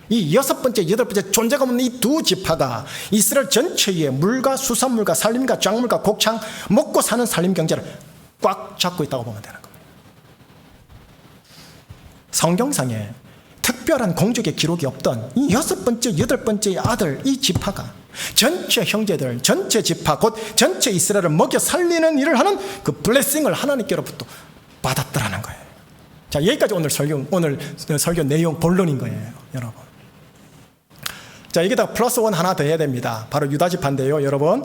[SPEAKER 1] 이 여섯 번째, 여덟 번째 존재가 없는 이 두 지파가 이스라엘 전체에 물과 수산물과 산림과 작물과 곡창, 먹고 사는 산림 경제를 꽉 잡고 있다고 보면 되는 겁니다. 성경상에 특별한 공적의 기록이 없던 이 여섯 번째, 여덟 번째 아들 이 지파가 전체 형제들, 전체 지파, 곧 전체 이스라엘을 먹여 살리는 일을 하는 그 블레싱을 하나님께로부터 받았더라는 거예요. 자, 여기까지 오늘 설교 내용 본론인 거예요, 여러분. 자, 여기다 플러스 원 하나 더 해야 됩니다. 바로 유다 지파인데요, 여러분.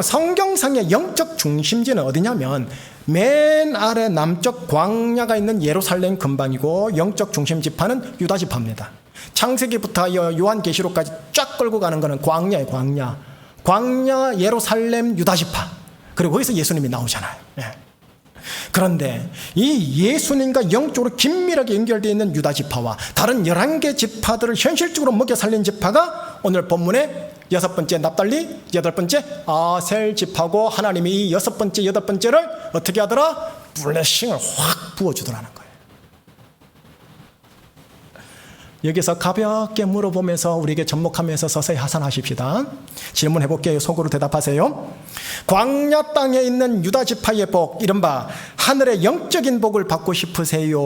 [SPEAKER 1] 성경상의 영적 중심지는 어디냐면 맨 아래 남쪽 광야가 있는 예루살렘 근방이고, 영적 중심 지파는 유다 지파입니다. 창세기부터 요한계시록까지 쫙 끌고 가는 것은 광야예요, 광야, 예루살렘, 유다 지파. 그리고 거기서 예수님이 나오잖아요. 예. 그런데 이 예수님과 영적으로 긴밀하게 연결되어 있는 유다 지파와 다른 11개 지파들을 현실적으로 먹여 살린 지파가 오늘 본문의 여섯 번째 납달리, 여덟 번째 아셀 지파고, 하나님이 이 여섯 번째, 여덟 번째를 어떻게 하더라? 블레싱을 확 부어주더라는 거예요. 여기서 가볍게 물어보면서 우리에게 접목하면서 서서히 하산하십시다. 질문해 볼게요. 속으로 대답하세요. 광야 땅에 있는 유다 지파의 복, 이른바 하늘의 영적인 복을 받고 싶으세요?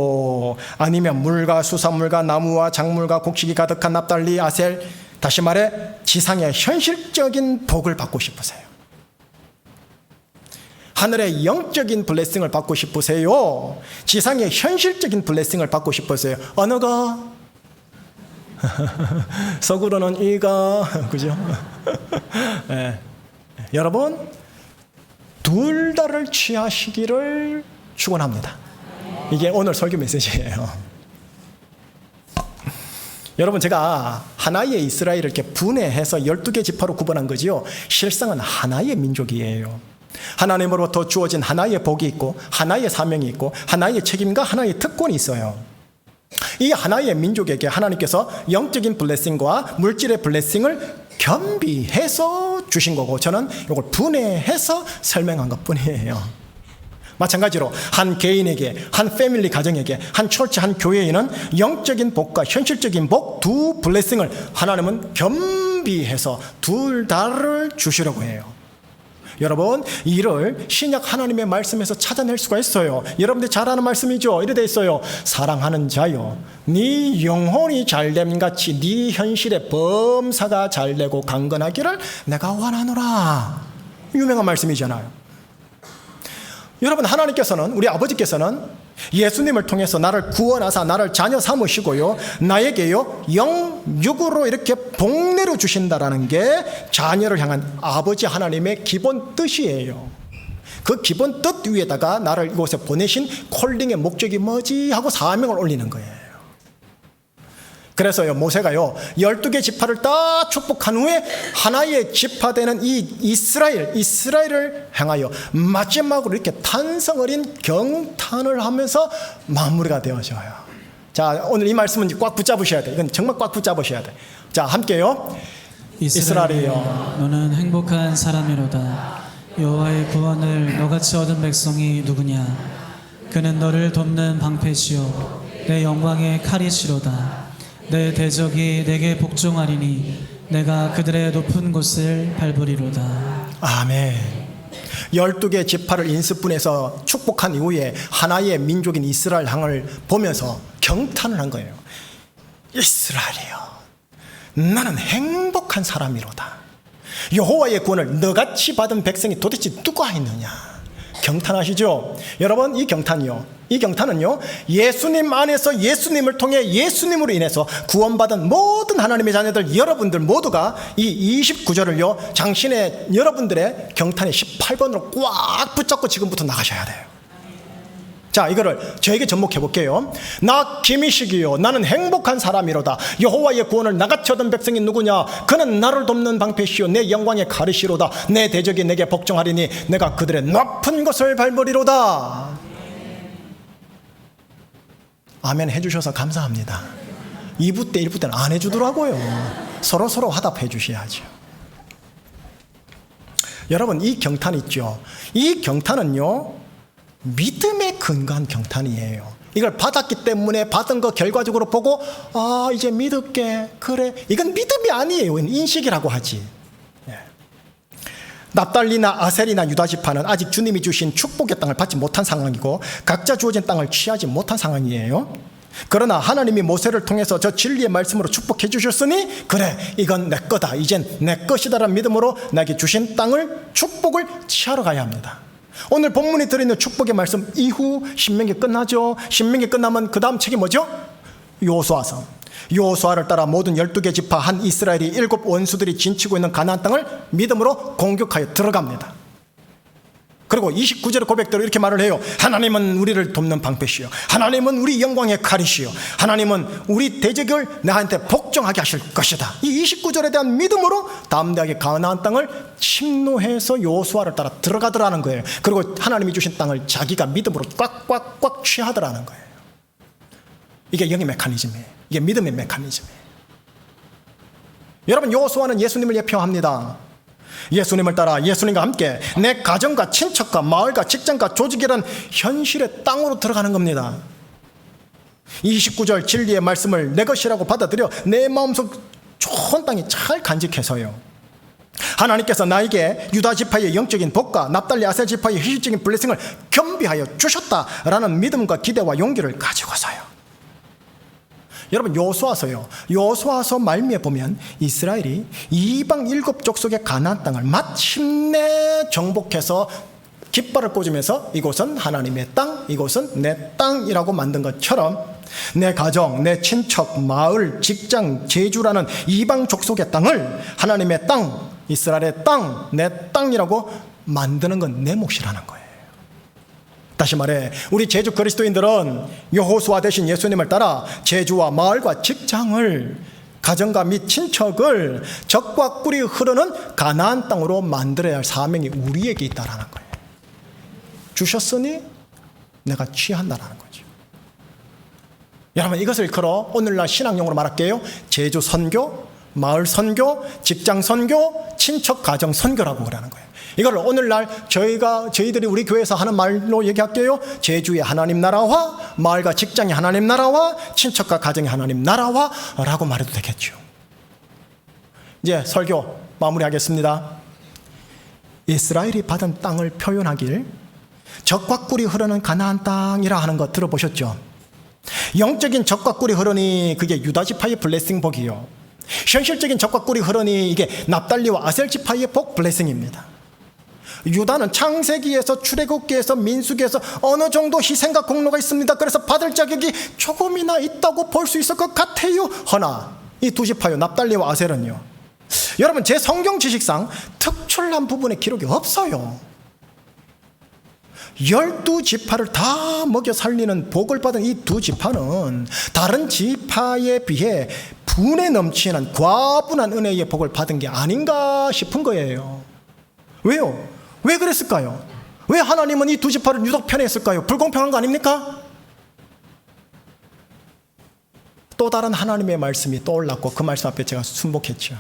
[SPEAKER 1] 아니면 물과 수산물과 나무와 작물과 곡식이 가득한 납달리, 아셀, 다시 말해 지상의 현실적인 복을 받고 싶으세요? 하늘의 영적인 블레싱을 받고 싶으세요? 지상의 현실적인 블레싱을 받고 싶으세요? 어느가? 속으로는 이가, 그죠? 네. 여러분, 둘 다를 취하시기를 축원합니다. 이게 오늘 설교 메시지예요. 여러분, 제가 하나의 이스라엘을 이렇게 분해해서 12개 지파로 구분한 거지요. 실상은 하나의 민족이에요. 하나님으로부터 주어진 하나의 복이 있고, 하나의 사명이 있고, 하나의 책임과 하나의 특권이 있어요. 이 하나의 민족에게 하나님께서 영적인 블레싱과 물질의 블레싱을 겸비해서 주신 거고, 저는 이걸 분해해서 설명한 것 뿐이에요. 마찬가지로 한 개인에게, 한 패밀리 가정에게, 한 철치, 한 교회에는 영적인 복과 현실적인 복 두 블레싱을 하나님은 겸비해서 둘 다를 주시려고 해요. 여러분, 이를 신약 하나님의 말씀에서 찾아낼 수가 있어요. 여러분들 잘 아는 말씀이죠. 이래 돼 있어요. 사랑하는 자여, 네 영혼이 잘됨 같이 네 현실의 범사가 잘되고 강건하기를 내가 원하노라. 유명한 말씀이잖아요. 여러분, 하나님께서는, 우리 아버지께서는 예수님을 통해서 나를 구원하사 나를 자녀 삼으시고요, 나에게요 영육으로 이렇게 복내려 주신다라는 게 자녀를 향한 아버지 하나님의 기본 뜻이에요. 그 기본 뜻 위에다가 나를 이곳에 보내신 콜링의 목적이 뭐지 하고 사명을 올리는 거예요. 그래서요, 모세가요 12개 지파를 다 축복한 후에 하나의 지파 되는 이 이스라엘을 향하여 마지막으로 이렇게 탄성 어린 경탄을 하면서 마무리가 되어져요. 자, 오늘 이 말씀은 꽉 붙잡으셔야 돼요. 이건 정말 꽉 붙잡으셔야 돼요. 자, 함께요. 이스라엘이여,
[SPEAKER 3] 너는 행복한 사람이로다. 여호와의 구원을 너같이 얻은 백성이 누구냐? 그는 너를 돕는 방패시요 내 영광의 칼이시로다. 내 대적이 내게 복종하리니 내가 그들의 높은 곳을 밟으리로다.
[SPEAKER 1] 아멘. 12개 지파를 인수분해서 축복한 이후에 하나의 민족인 이스라엘 향을 보면서 경탄을 한 거예요. 이스라엘이여, 나는 행복한 사람이로다. 여호와의 구원을 너같이 받은 백성이 도대체 누가 있느냐? 경탄하시죠? 여러분, 이 경탄은요 예수님 안에서 예수님을 통해 예수님으로 인해서 구원받은 모든 하나님의 자녀들 여러분들 모두가 이 29절을요 당신의 여러분들의 경탄의 18번으로 꽉 붙잡고 지금부터 나가셔야 돼요. 자, 이거를 저에게 접목해 볼게요. 나 김희식이요, 나는 행복한 사람이로다. 여호와의 구원을 나같이 얻은 백성이 누구냐? 그는 나를 돕는 방패시요 내 영광의 가르시로다. 내 대적이 내게 복종하리니 내가 그들의 높은 것을 밟으리로다. 아멘 해주셔서 감사합니다. 2부 때 1부 때는 안 해주더라고요. 서로 화답해 주셔야죠. 여러분, 이 경탄 있죠? 이 경탄은요, 믿음에 근거한 경탄이에요. 이걸 받았기 때문에 받은 거 결과적으로 보고 이제 믿을게. 그래. 이건 믿음이 아니에요. 인식이라고 하지. 납달리나 아셀이나 유다 지파는 아직 주님이 주신 축복의 땅을 받지 못한 상황이고 각자 주어진 땅을 취하지 못한 상황이에요. 그러나 하나님이 모세를 통해서 저 진리의 말씀으로 축복해 주셨으니 그래, 이건 내 거다, 이젠 내 것이다라는 믿음으로 나에게 주신 땅을, 축복을 취하러 가야 합니다. 오늘 본문이 들어있는 축복의 말씀 이후 신명기 끝나죠. 신명기 끝나면 그 다음 책이 뭐죠? 여호수아서. 여호수아를 따라 모든 12개 지파 한 이스라엘이 7 원수들이 진치고 있는 가나안 땅을 믿음으로 공격하여 들어갑니다. 그리고 29절의 고백대로 이렇게 말을 해요. 하나님은 우리를 돕는 방패시요, 하나님은 우리 영광의 칼이시요, 하나님은 우리 대적을 나한테 복종하게 하실 것이다. 이 29절에 대한 믿음으로 담대하게 가나안 땅을 침노해서 여호수아를 따라 들어가더라는 거예요. 그리고 하나님이 주신 땅을 자기가 믿음으로 꽉꽉꽉 취하더라는 거예요. 이게 영의 메커니즘이에요. 이게 믿음의 메커니즘이에요. 여러분, 여호수아는 예수님을 예표합니다. 예수님을 따라 예수님과 함께 내 가정과 친척과 마을과 직장과 조직이란 현실의 땅으로 들어가는 겁니다. 29절 진리의 말씀을 내 것이라고 받아들여 내 마음속 좋은 땅이 잘 간직해서요, 하나님께서 나에게 유다 지파의 영적인 복과 납달리 아셀 지파의 희실적인 블레싱을 겸비하여 주셨다라는 믿음과 기대와 용기를 가지고서요. 여러분, 여호수아서 말미에 보면 이스라엘이 이방 7 족속의 가나안 땅을 마침내 정복해서 깃발을 꽂으면서 이곳은 하나님의 땅, 이곳은 내 땅이라고 만든 것처럼 내 가정, 내 친척, 마을, 직장, 제주라는 이방 족속의 땅을 하나님의 땅, 이스라엘의 땅, 내 땅이라고 만드는 건 내 몫이라는 거예요. 다시 말해, 우리 제주 그리스도인들은 여호수아 대신 예수님을 따라 제주와 마을과 직장을, 가정과 및 친척을 적과 꿀이 흐르는 가나안 땅으로 만들어야 할 사명이 우리에게 있다라는 거예요. 주셨으니 내가 취한다라는 거죠. 여러분, 이것을 일컬어 오늘날 신앙용어로 말할게요. 제주 선교, 마을 선교, 직장 선교, 친척 가정 선교라고 그러는 거예요. 이걸 오늘날 저희들이 우리 교회에서 하는 말로 얘기할게요. 제주의 하나님 나라와 마을과 직장의 하나님 나라와 친척과 가정의 하나님 나라와 라고 말해도 되겠죠. 이제 설교 마무리하겠습니다. 이스라엘이 받은 땅을 표현하길 젖과 꿀이 흐르는 가나안 땅이라 하는 거 들어보셨죠? 영적인 젖과 꿀이 흐르니 그게 유다 지파의 블레싱 복이요, 현실적인 젖과 꿀이 흐르니 이게 납달리와 아셀 지파의 복 블레싱입니다. 유다는 창세기에서 출애굽기에서 민수기에서 어느 정도 희생과 공로가 있습니다. 그래서 받을 자격이 조금이나 있다고 볼 수 있을 것 같아요. 허나 이 두 지파요, 납달리와 아셀은요, 여러분, 제 성경 지식상 특출난 부분의 기록이 없어요. 12지파를 다 먹여 살리는 복을 받은 이 두 지파는 다른 지파에 비해 분에 넘치는 과분한 은혜의 복을 받은 게 아닌가 싶은 거예요. 왜요? 왜 그랬을까요? 왜 하나님은 이 두 지파를 유독 편애했을까요? 불공평한 거 아닙니까? 또 다른 하나님의 말씀이 떠올랐고 그 말씀 앞에 제가 순복했죠.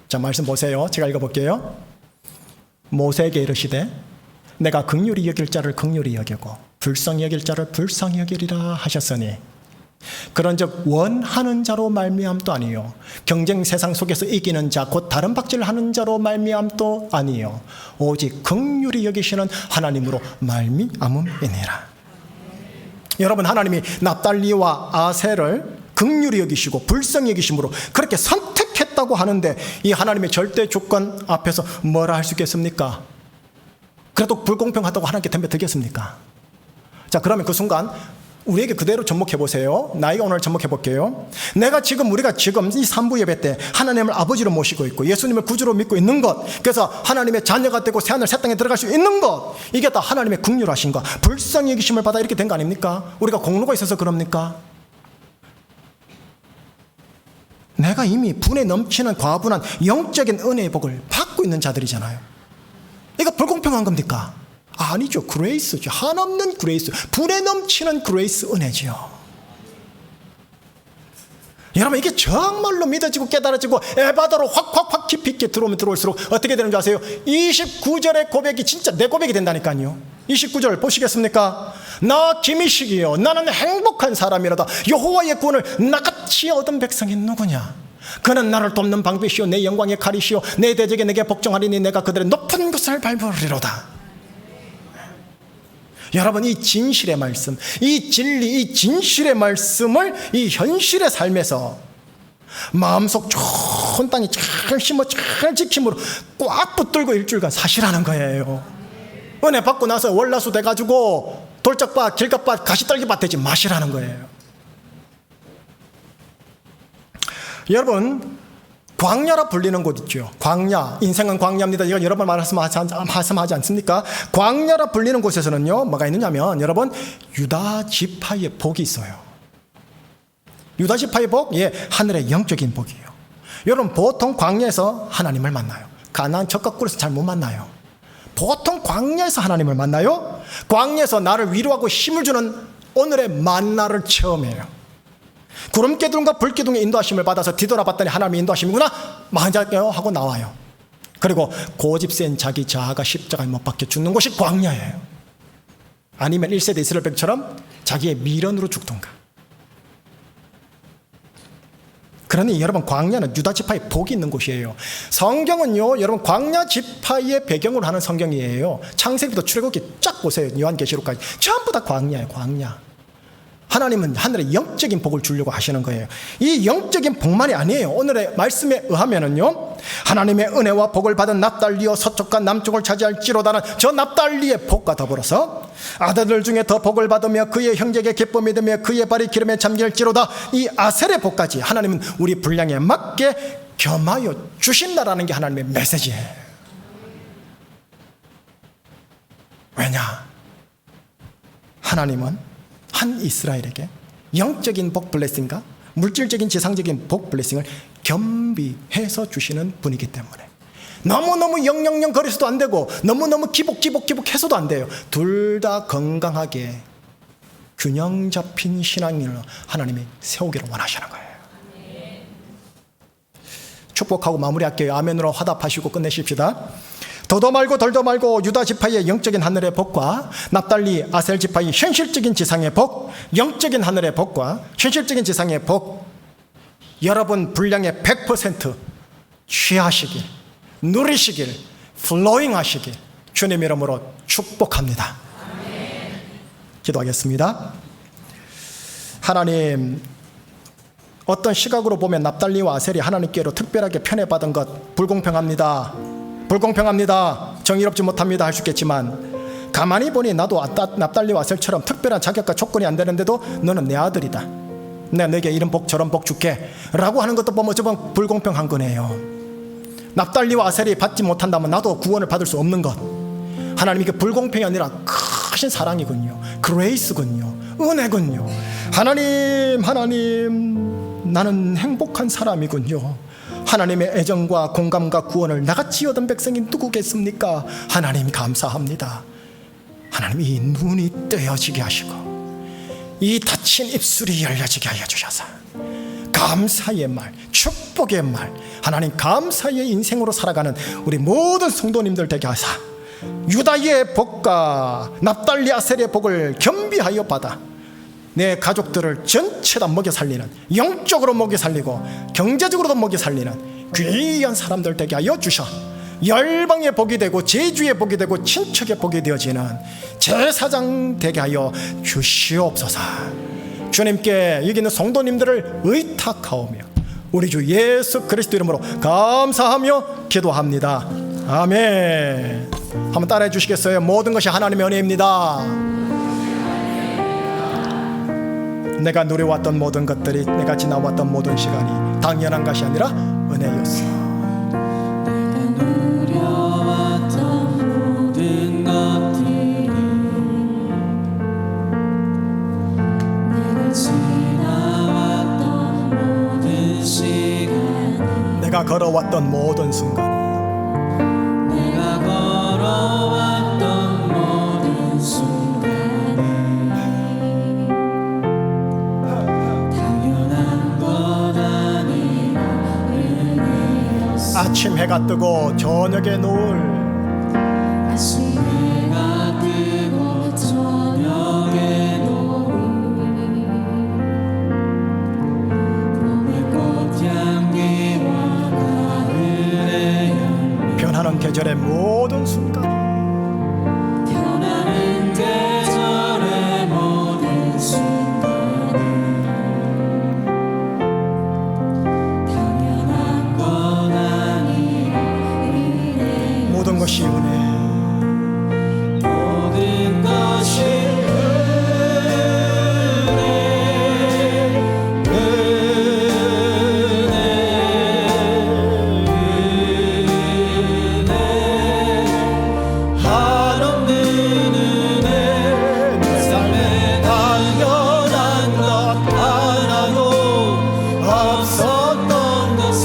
[SPEAKER 1] 자, 말씀 보세요. 제가 읽어볼게요. 모세에게 이르시되 내가 긍휼히 여길 자를 긍휼히 여기고 불쌍히 여길 자를 불쌍히 여기리라 하셨으니 그런즉 원하는 자로 말미암도 아니요 경쟁 세상 속에서 이기는 자 곧 다른 박질을 하는 자로 말미암도 아니요 오직 긍휼히 여기시는 하나님으로 말미암음이니라. 여러분, 하나님이 납달리와 아셀을 긍휼히 여기시고 불쌍히 여기심으로 그렇게 선택했다고 하는데 이 하나님의 절대 조건 앞에서 뭐라 할 수 있겠습니까? 그래도 불공평하다고 하나님께 덤벼들겠습니까? 자, 그러면 그 순간 우리에게 그대로 접목해 보세요. 나이가 오늘 접목해 볼게요. 우리가 지금 이 3부 예배 때 하나님을 아버지로 모시고 있고 예수님을 구주로 믿고 있는 것, 그래서 하나님의 자녀가 되고 새하늘 새 땅에 들어갈 수 있는 것, 이게 다 하나님의 긍휼하신가 불쌍히 여기심을 받아 이렇게 된 거 아닙니까? 우리가 공로가 있어서 그럽니까? 내가 이미 분에 넘치는 과분한 영적인 은혜의 복을 받고 있는 자들이잖아요. 이거 불공평한 겁니까? 아니죠. 그레이스죠. 한없는 그레이스, 분에 넘치는 그레이스 은혜죠. 여러분, 이게 정말로 믿어지고 깨달아지고 에바다로 확 깊이 있게 들어오면 들어올수록 어떻게 되는 줄 아세요? 29절의 고백이 진짜 내 고백이 된다니까요. 29절 보시겠습니까? 나 김이식이요 나는 행복한 사람이라다. 여호와의 구원을 나같이 얻은 백성이 누구냐? 그는 나를 돕는 방패시요 내 영광의 칼이시요 내 대적에 내게 복종하리니 내가 그들의 높은 곳을 밟으리로다. 여러분, 이 진실의 말씀, 이 진리, 이 진실의 말씀을 이 현실의 삶에서 마음속 좋은 땅에 잘 심어 잘 지킴으로 꽉 붙들고 일주일간 사시라는 거예요. 은혜 받고 나서 월나수 돼가지고 돌짝밭, 길갑밭, 가시떨기밭 되지 마시라는 거예요. 여러분, 광야라 불리는 곳 있죠. 광야, 인생은 광야입니다. 이건 여러 번 말씀하지 않습니까? 광야라 불리는 곳에서는요, 뭐가 있느냐면, 여러분, 유다 지파의 복이 있어요. 유다 지파의 복, 예, 하늘의 영적인 복이에요. 여러분, 보통 광야에서 하나님을 만나요. 가나안 적각굴에서 잘 못 만나요. 보통 광야에서 하나님을 만나요. 광야에서 나를 위로하고 힘을 주는 오늘의 만나를 체험해요. 구름기둥과 불기둥의 인도하심을 받아서 뒤돌아봤더니 하나님의 인도하심이구나, 맞아요 하고 나와요. 그리고 고집센 자기 자아가 십자가에 못 박혀 죽는 곳이 광야예요. 아니면 1세대 이스라엘 백성처럼 자기의 미련으로 죽던가. 그러니 여러분, 광야는 유다 지파의 복이 있는 곳이에요. 성경은요, 여러분, 광야 지파의 배경으로 하는 성경이에요. 창세기부터 출애굽기 쫙 보세요. 요한계시록까지 전부 다 광야예요. 광야. 하나님은 하늘의 영적인 복을 주려고 하시는 거예요. 이 영적인 복만이 아니에요. 오늘의 말씀에 의하면은요, 하나님의 은혜와 복을 받은 납달리여 서쪽과 남쪽을 차지할지로다는 저 납달리의 복과 더불어서 아들들 중에 더 복을 받으며 그의 형제에게 기쁨이 되며 그의 발이 기름에 잠길지로다, 이 아셀의 복까지 하나님은 우리 분량에 맞게 겸하여 주신다라는 게 하나님의 메시지예요. 왜냐? 하나님은 한 이스라엘에게 영적인 복 블레싱과 물질적인 지상적인 복 블레싱을 겸비해서 주시는 분이기 때문에 너무너무 영영영 거려서도 안 되고 너무너무 기복 해서도 안 돼요. 둘 다 건강하게 균형 잡힌 신앙을 하나님이 세우기를 원하시는 거예요. 축복하고 마무리할게요. 아멘으로 화답하시고 끝내십시다. 더도 말고 덜도 말고 유다 지파의 영적인 하늘의 복과 납달리 아셀 지파의 현실적인 지상의 복, 영적인 하늘의 복과 현실적인 지상의 복, 여러분 분량의 100% 취하시길, 누리시길, 플로잉 하시길 주님 이름으로 축복합니다. 기도하겠습니다. 하나님, 어떤 시각으로 보면 납달리와 아셀이 하나님께로 특별하게 편애받은 것 불공평합니다. 정의롭지 못합니다 할 수 있겠지만, 가만히 보니 나도 납달리와 아셀처럼 특별한 자격과 조건이 안 되는데도 너는 내 아들이다, 내가 너에게 이런 복 저런 복 줄게 라고 하는 것도 보면 어쩌면 불공평한 거네요. 납달리와 아셀이 받지 못한다면 나도 구원을 받을 수 없는 것, 하나님, 이게 불공평이 아니라 크신 사랑이군요. 그레이스군요. 은혜군요. 하나님, 나는 행복한 사람이군요. 하나님의 애정과 공감과 구원을 나같이 얻은 백성이 누구겠습니까? 하나님 감사합니다. 하나님, 이 눈이 떼어지게 하시고 이 닫힌 입술이 열려지게 하여 주셔서 감사의 말, 축복의 말, 하나님 감사의 인생으로 살아가는 우리 모든 성도님들 되게 하사 유다의 복과 납달리 아셀의 복을 겸비하여 받아 내 가족들을 전체 다 먹여 살리는, 영적으로 먹여 살리고 경제적으로도 먹여 살리는 귀한 사람들 되게 하여 주셔 열방의 복이 되고 제주의 복이 되고 친척의 복이 되어지는 제사장 되게 하여 주시옵소서. 주님께 여기 있는 성도님들을 의탁하오며 우리 주 예수 그리스도 이름으로 감사하며 기도합니다. 아멘. 한번 따라해 주시겠어요? 모든 것이 하나님의 은혜입니다. 내가 누려왔던 모든 것들이, 내가 지나왔던 모든 시간이 당연한 것이 아니라 은혜였어.
[SPEAKER 3] 내가 누려왔던 모든 것들이, 내가 지나왔던 모든 시간이,
[SPEAKER 1] 내가 걸어왔던 모든 순간이,
[SPEAKER 3] 내가 걸어왔던 모든 순간이 당연한 것
[SPEAKER 1] 아침 해가 뜨고 저녁에 노을,
[SPEAKER 3] 해가 뜨고 저녁에 노을 봄의 꽃향기와 가을의 열매
[SPEAKER 1] 변하는 계절의 모든 순간,
[SPEAKER 3] 변하는 계절의 모든 순간을 당연한 건 아니라
[SPEAKER 1] 모든 것이 은혜.
[SPEAKER 3] 모든 것이 한없는 은혜 내 삶에 당연한 것 하나도 없었던 것은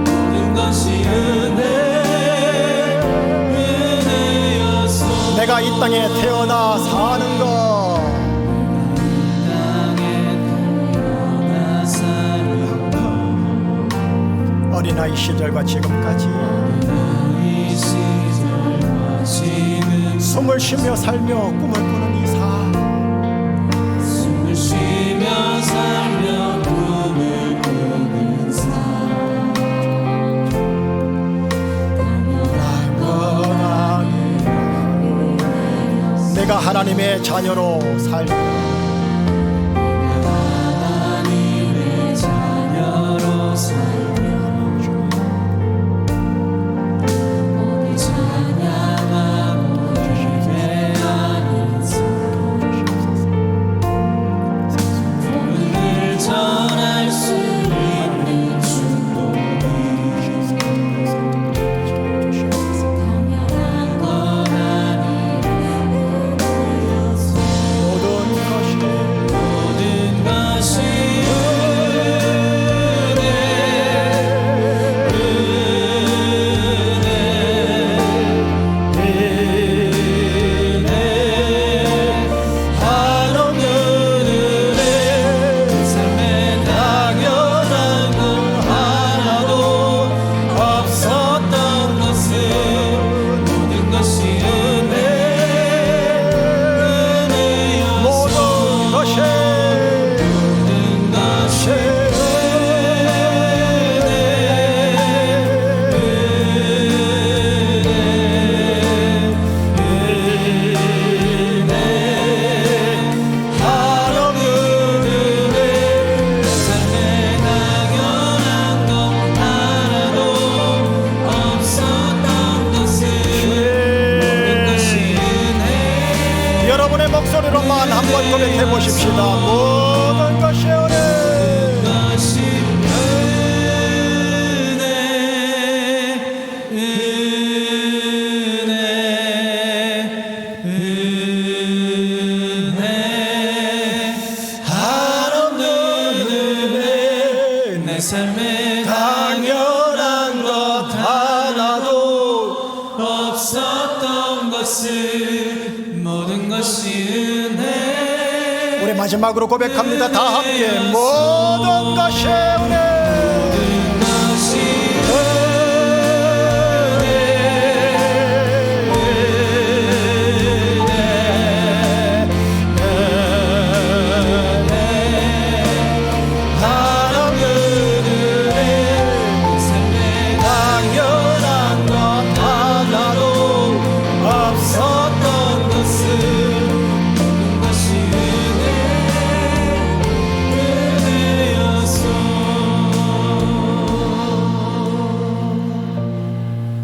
[SPEAKER 3] 모든 것이 은혜였소.
[SPEAKER 1] 내가 이 땅에 태어나 사는 것, 어린아이 시절과 지금까지
[SPEAKER 3] 이 시절과 지금
[SPEAKER 1] 숨을 쉬며 살며 꿈을 꾸는 이 삶,
[SPEAKER 3] 숨을 쉬며 살며 꿈을 꾸는 삶 당연한 건 아니라
[SPEAKER 1] 내가 하나님의 자녀로 살며
[SPEAKER 3] 하나님의 자녀로 살며 모두 찬양하고 예배하는 삶 복음을 전할 수 있는 축복이 당연한 건 아니라
[SPEAKER 1] 모든 것이
[SPEAKER 3] 모든 것이 한없는 은혜 삶에 당연한 것 하나도 없었던 것은 모든 것이 은혜였소.
[SPEAKER 1] 모든 것이
[SPEAKER 3] 모든 것이 한없는 은혜 삶에 당연한 것 하나도 없었던 것은 모든 것이 은혜.
[SPEAKER 1] 여러분의 목소리로만 한번 고백해 보십시다. 모든 것이 은혜.
[SPEAKER 3] 것이 은혜 한없는 은혜 내 삶에 당연한 것 하나도 없었던 것은 모든 것이 은혜.
[SPEAKER 1] 우리 마지막으로 고백합니다. 다 함께 모든 것이 은혜.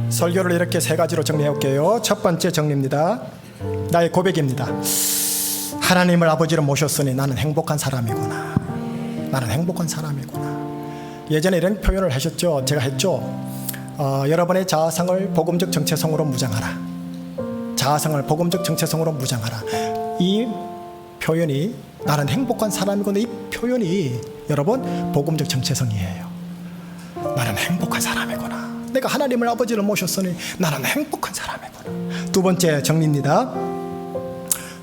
[SPEAKER 1] 설교를 이렇게 세 가지로 정리해 볼게요. 첫 번째 정리입니다. 나의 고백입니다. 하나님을 아버지로 모셨으니 나는 행복한 사람이구나. 나는 행복한 사람이구나. 예전에 이런 표현을 하셨죠. 제가 했죠. 여러분의 자아성을 복음적 정체성으로 무장하라. 자아성을 복음적 정체성으로 무장하라. 이 표현이 나는 행복한 사람이구나. 이 표현이 여러분 복음적 정체성이에요. 나는 행복한 사람이구나. 내가 하나님을 아버지로 모셨으니 나는 행복한 사람이구나. 두 번째 정리입니다.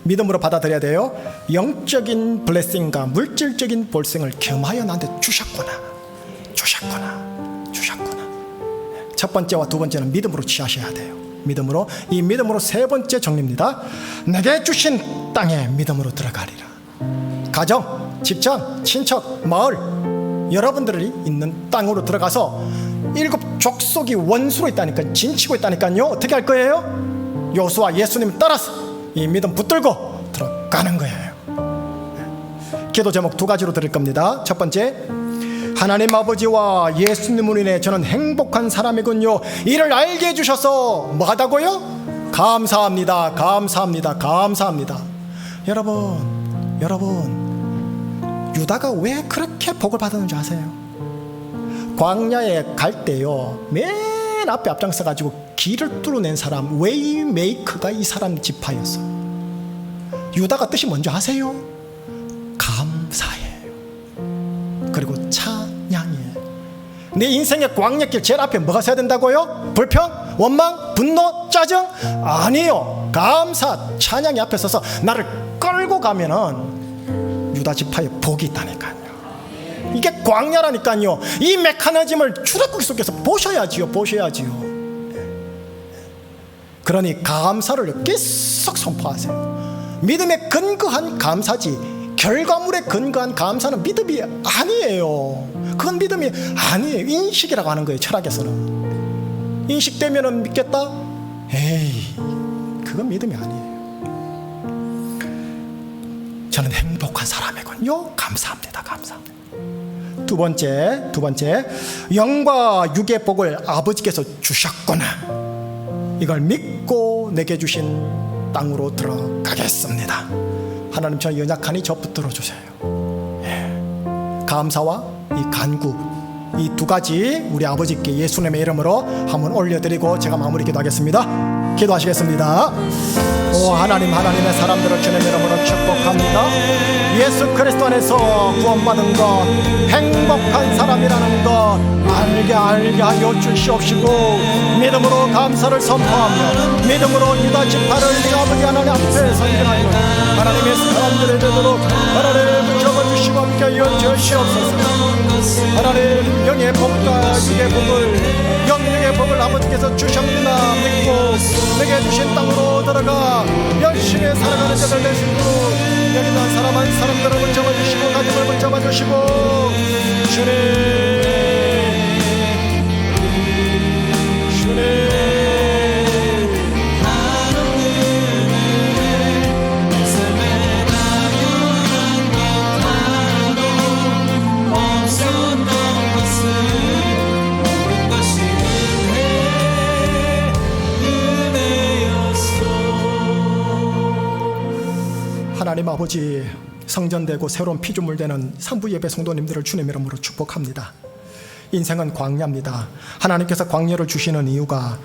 [SPEAKER 1] 믿음으로 받아들여야 돼요. 영적인 블레싱과 물질적인 볼싱을 겸하여 나한테 주셨구나. 주셨구나. 주셨구나. 첫 번째와 두 번째는 믿음으로 취하셔야 돼요. 믿음으로. 이 믿음으로 세 번째 정리입니다. 내게 주신 땅에 믿음으로 들어가리라. 가정, 직장, 친척, 마을, 여러분들이 있는 땅으로 들어가서 일곱 족속이 원수로 있다니까, 진치고 있다니까요. 어떻게 할 거예요? 여호수아 예수님 따라서 이 믿음 붙들고 들어가는 거예요. 기도 제목 두 가지로 드릴 겁니다. 첫 번째, 하나님 아버지와 예수님으로 인해 저는 행복한 사람이군요. 이를 알게 해주셔서 뭐하다고요? 감사합니다. 감사합니다. 감사합니다. 여러분 유다가 왜 그렇게 복을 받았는지 아세요? 광야에 갈 때요, 맨 앞에 앞장서 가지고 길을 뚫어낸 사람, 웨이메이커가 이 사람 지파였어요. 유다가 뜻이 뭔지 아세요? 감사예요. 그리고 찬양이에요. 내 인생의 광야길 제일 앞에 뭐가 서야 된다고요? 불평, 원망, 분노, 짜증? 아니요. 감사, 찬양이 앞에 서서 나를 끌고 가면은 유다 지파에 복이 있다니까요. 이게 광야라니까요. 이 메커니즘을 출애굽기 속에서 보셔야지요. 그러니 감사를 계속 선포하세요. 믿음에 근거한 감사지, 결과물에 근거한 감사는 믿음이 아니에요. 그건 믿음이 아니에요. 인식이라고 하는 거예요. 철학에서는. 인식되면은 믿겠다? 에이, 그건 믿음이 아니에요. 저는 행복한 사람이군요. 감사합니다. 감사합니다. 두 번째, 영과 육의 복을 아버지께서 주셨구나. 이걸 믿고 내게 주신 땅으로 들어가겠습니다. 하나님, 저 연약하니 저 붙들어 주세요. 감사와 이 간구, 이 두 가지 우리 아버지께 예수님의 이름으로 한번 올려드리고 제가 마무리 기도하겠습니다. 기도하시겠습니다. 오 하나님, 하나님의 사람들을 주님 이름으로 축복합니다. 예수 그리스도 안에서 구원받은 것, 행복한 사람이라는 것 알게 하여 주시옵시고, 믿음으로 감사를 선포하며 믿음으로 유다 지파를 네 아버지 하나님 앞에 선전하여 하나님의 사람들의 되도록 하나님 붙여주시고 함께 하여 주시옵소서. 하나님, 영의 복과 육의 복을, 영육의 복을 아버지께서 주셨구나 믿고 내게 주신 땅으로 들어가 열심히 살아가는 자들 되시고, 여기 있는 사람 한 사람들을 붙잡아주시고 가정을 붙잡아주시고, 주님 하나님 아버지, 성전되고 새로운 피조물 되는 산부예배 성도님들을 주님 이름으로 축복합니다. 인생은 광야입니다. 하나님께서 광야를 주시는 이유가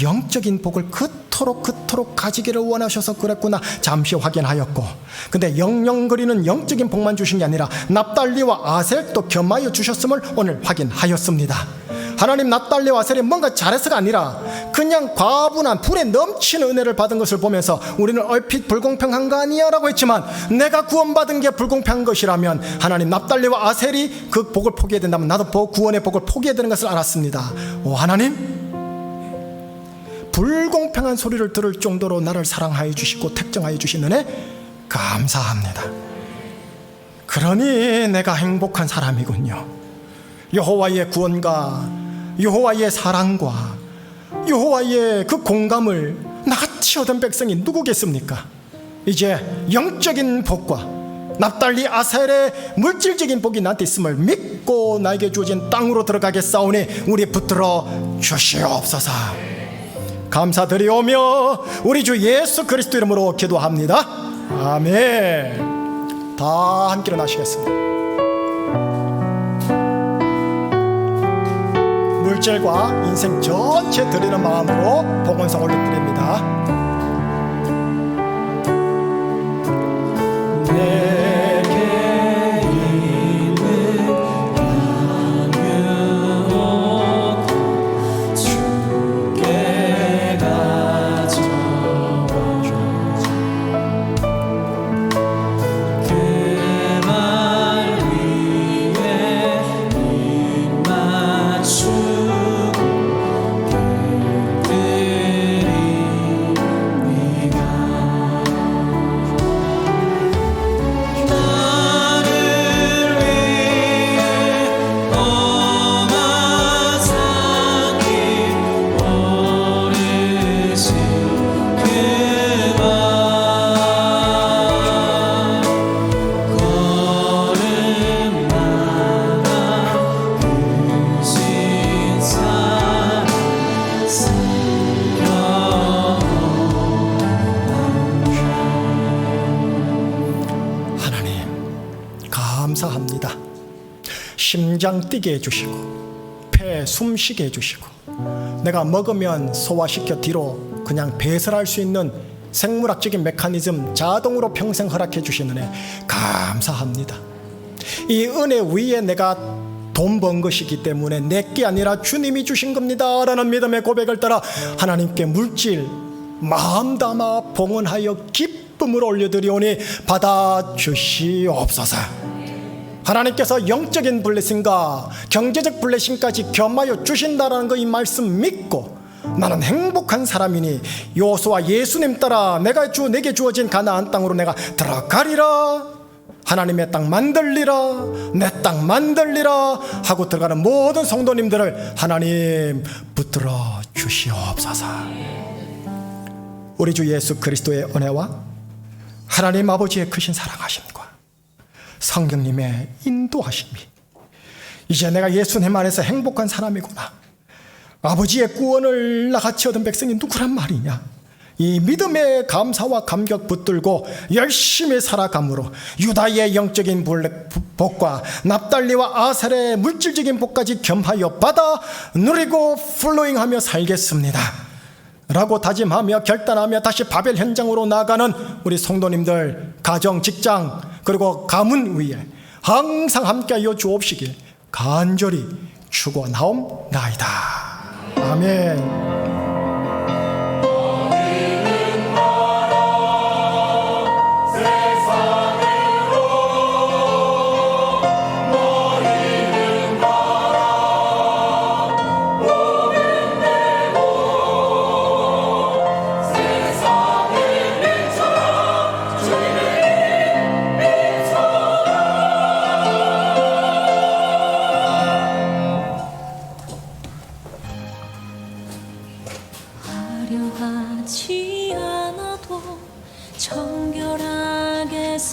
[SPEAKER 1] 영적인 복을 그토록 가지기를 원하셔서 그랬구나 잠시 확인하였고, 근데 영영거리는 영적인 복만 주신 게 아니라 납달리와 아셀 또 겸하여 주셨음을 오늘 확인하였습니다. 하나님, 납달리와 아셀이 뭔가 잘해서가 아니라 그냥 과분한 불에 넘치는 은혜를 받은 것을 보면서 우리는 얼핏 불공평한 거 아니야 라고 했지만, 내가 구원받은 게 불공평한 것이라면 하나님, 납달리와 아셀이 그 복을 포기해야 된다면 나도 구원의 복을 포기해야 되는 것을 알았습니다. 오 하나님, 불공평한 소리를 들을 정도로 나를 사랑하여 주시고 택정하여 주신 은혜 감사합니다. 그러니 내가 행복한 사람이군요. 여호와의 구원과 여호와의 사랑과 여호와의 그 공감을 나같이 얻은 백성이 누구겠습니까? 이제 영적인 복과 납달리 아셀의 물질적인 복이 나한테 있음을 믿고 나에게 주어진 땅으로 들어가겠사오니 우리 붙들어 주시옵소서. 감사드리오며 우리 주 예수 그리스도 이름으로 기도합니다. 아멘. 다 함께 일어나시겠습니다. 물질과 인생 전체 드리는 마음으로 복원성 올려드립니다. 내게 있는 양육 주께 가져와줘. 그 말 위에 입 맞추고 심장 뛰게 해주시고 폐 숨쉬게 해주시고 내가 먹으면 소화시켜 뒤로 그냥 배설할 수 있는 생물학적인 메커니즘 자동으로 평생 허락해 주신 은혜 감사합니다. 이 은혜 위에 내가 돈 번 것이기 때문에 내게 아니라 주님이 주신 겁니다 라는 믿음의 고백을 따라 하나님께 물질 마음 담아 봉헌하여 기쁨을 올려드리오니 받아주시옵소서. 하나님께서 영적인 블레싱과 경제적 블레싱까지 겸하여 주신다라는 거 이 말씀 믿고 나는 행복한 사람이니 여호수아 예수님 따라 내게 주어진 가나안 땅으로 내가 들어가리라. 하나님의 땅 만들리라, 내 땅 만들리라 하고 들어가는 모든 성도님들을 하나님 붙들어 주시옵소서. 우리 주 예수 그리스도의 은혜와 하나님 아버지의 크신 사랑하심과 성령님의 인도하심이 이제 내가 예수님 안에서 행복한 사람이구나, 아버지의 구원을 나같이 얻은 백성이 누구란 말이냐, 이 믿음의 감사와 감격 붙들고 열심히 살아감으로 유다의 영적인 복과 납달리와 아셀의 물질적인 복까지 겸하여 받아 누리고 플로잉하며 살겠습니다 라고 다짐하며 결단하며 다시 바벨 현장으로 나가는 우리 성도님들 가정, 직장 그리고 가문 위에 항상 함께하여 주옵시길 간절히 축원하옵나이다. 아멘.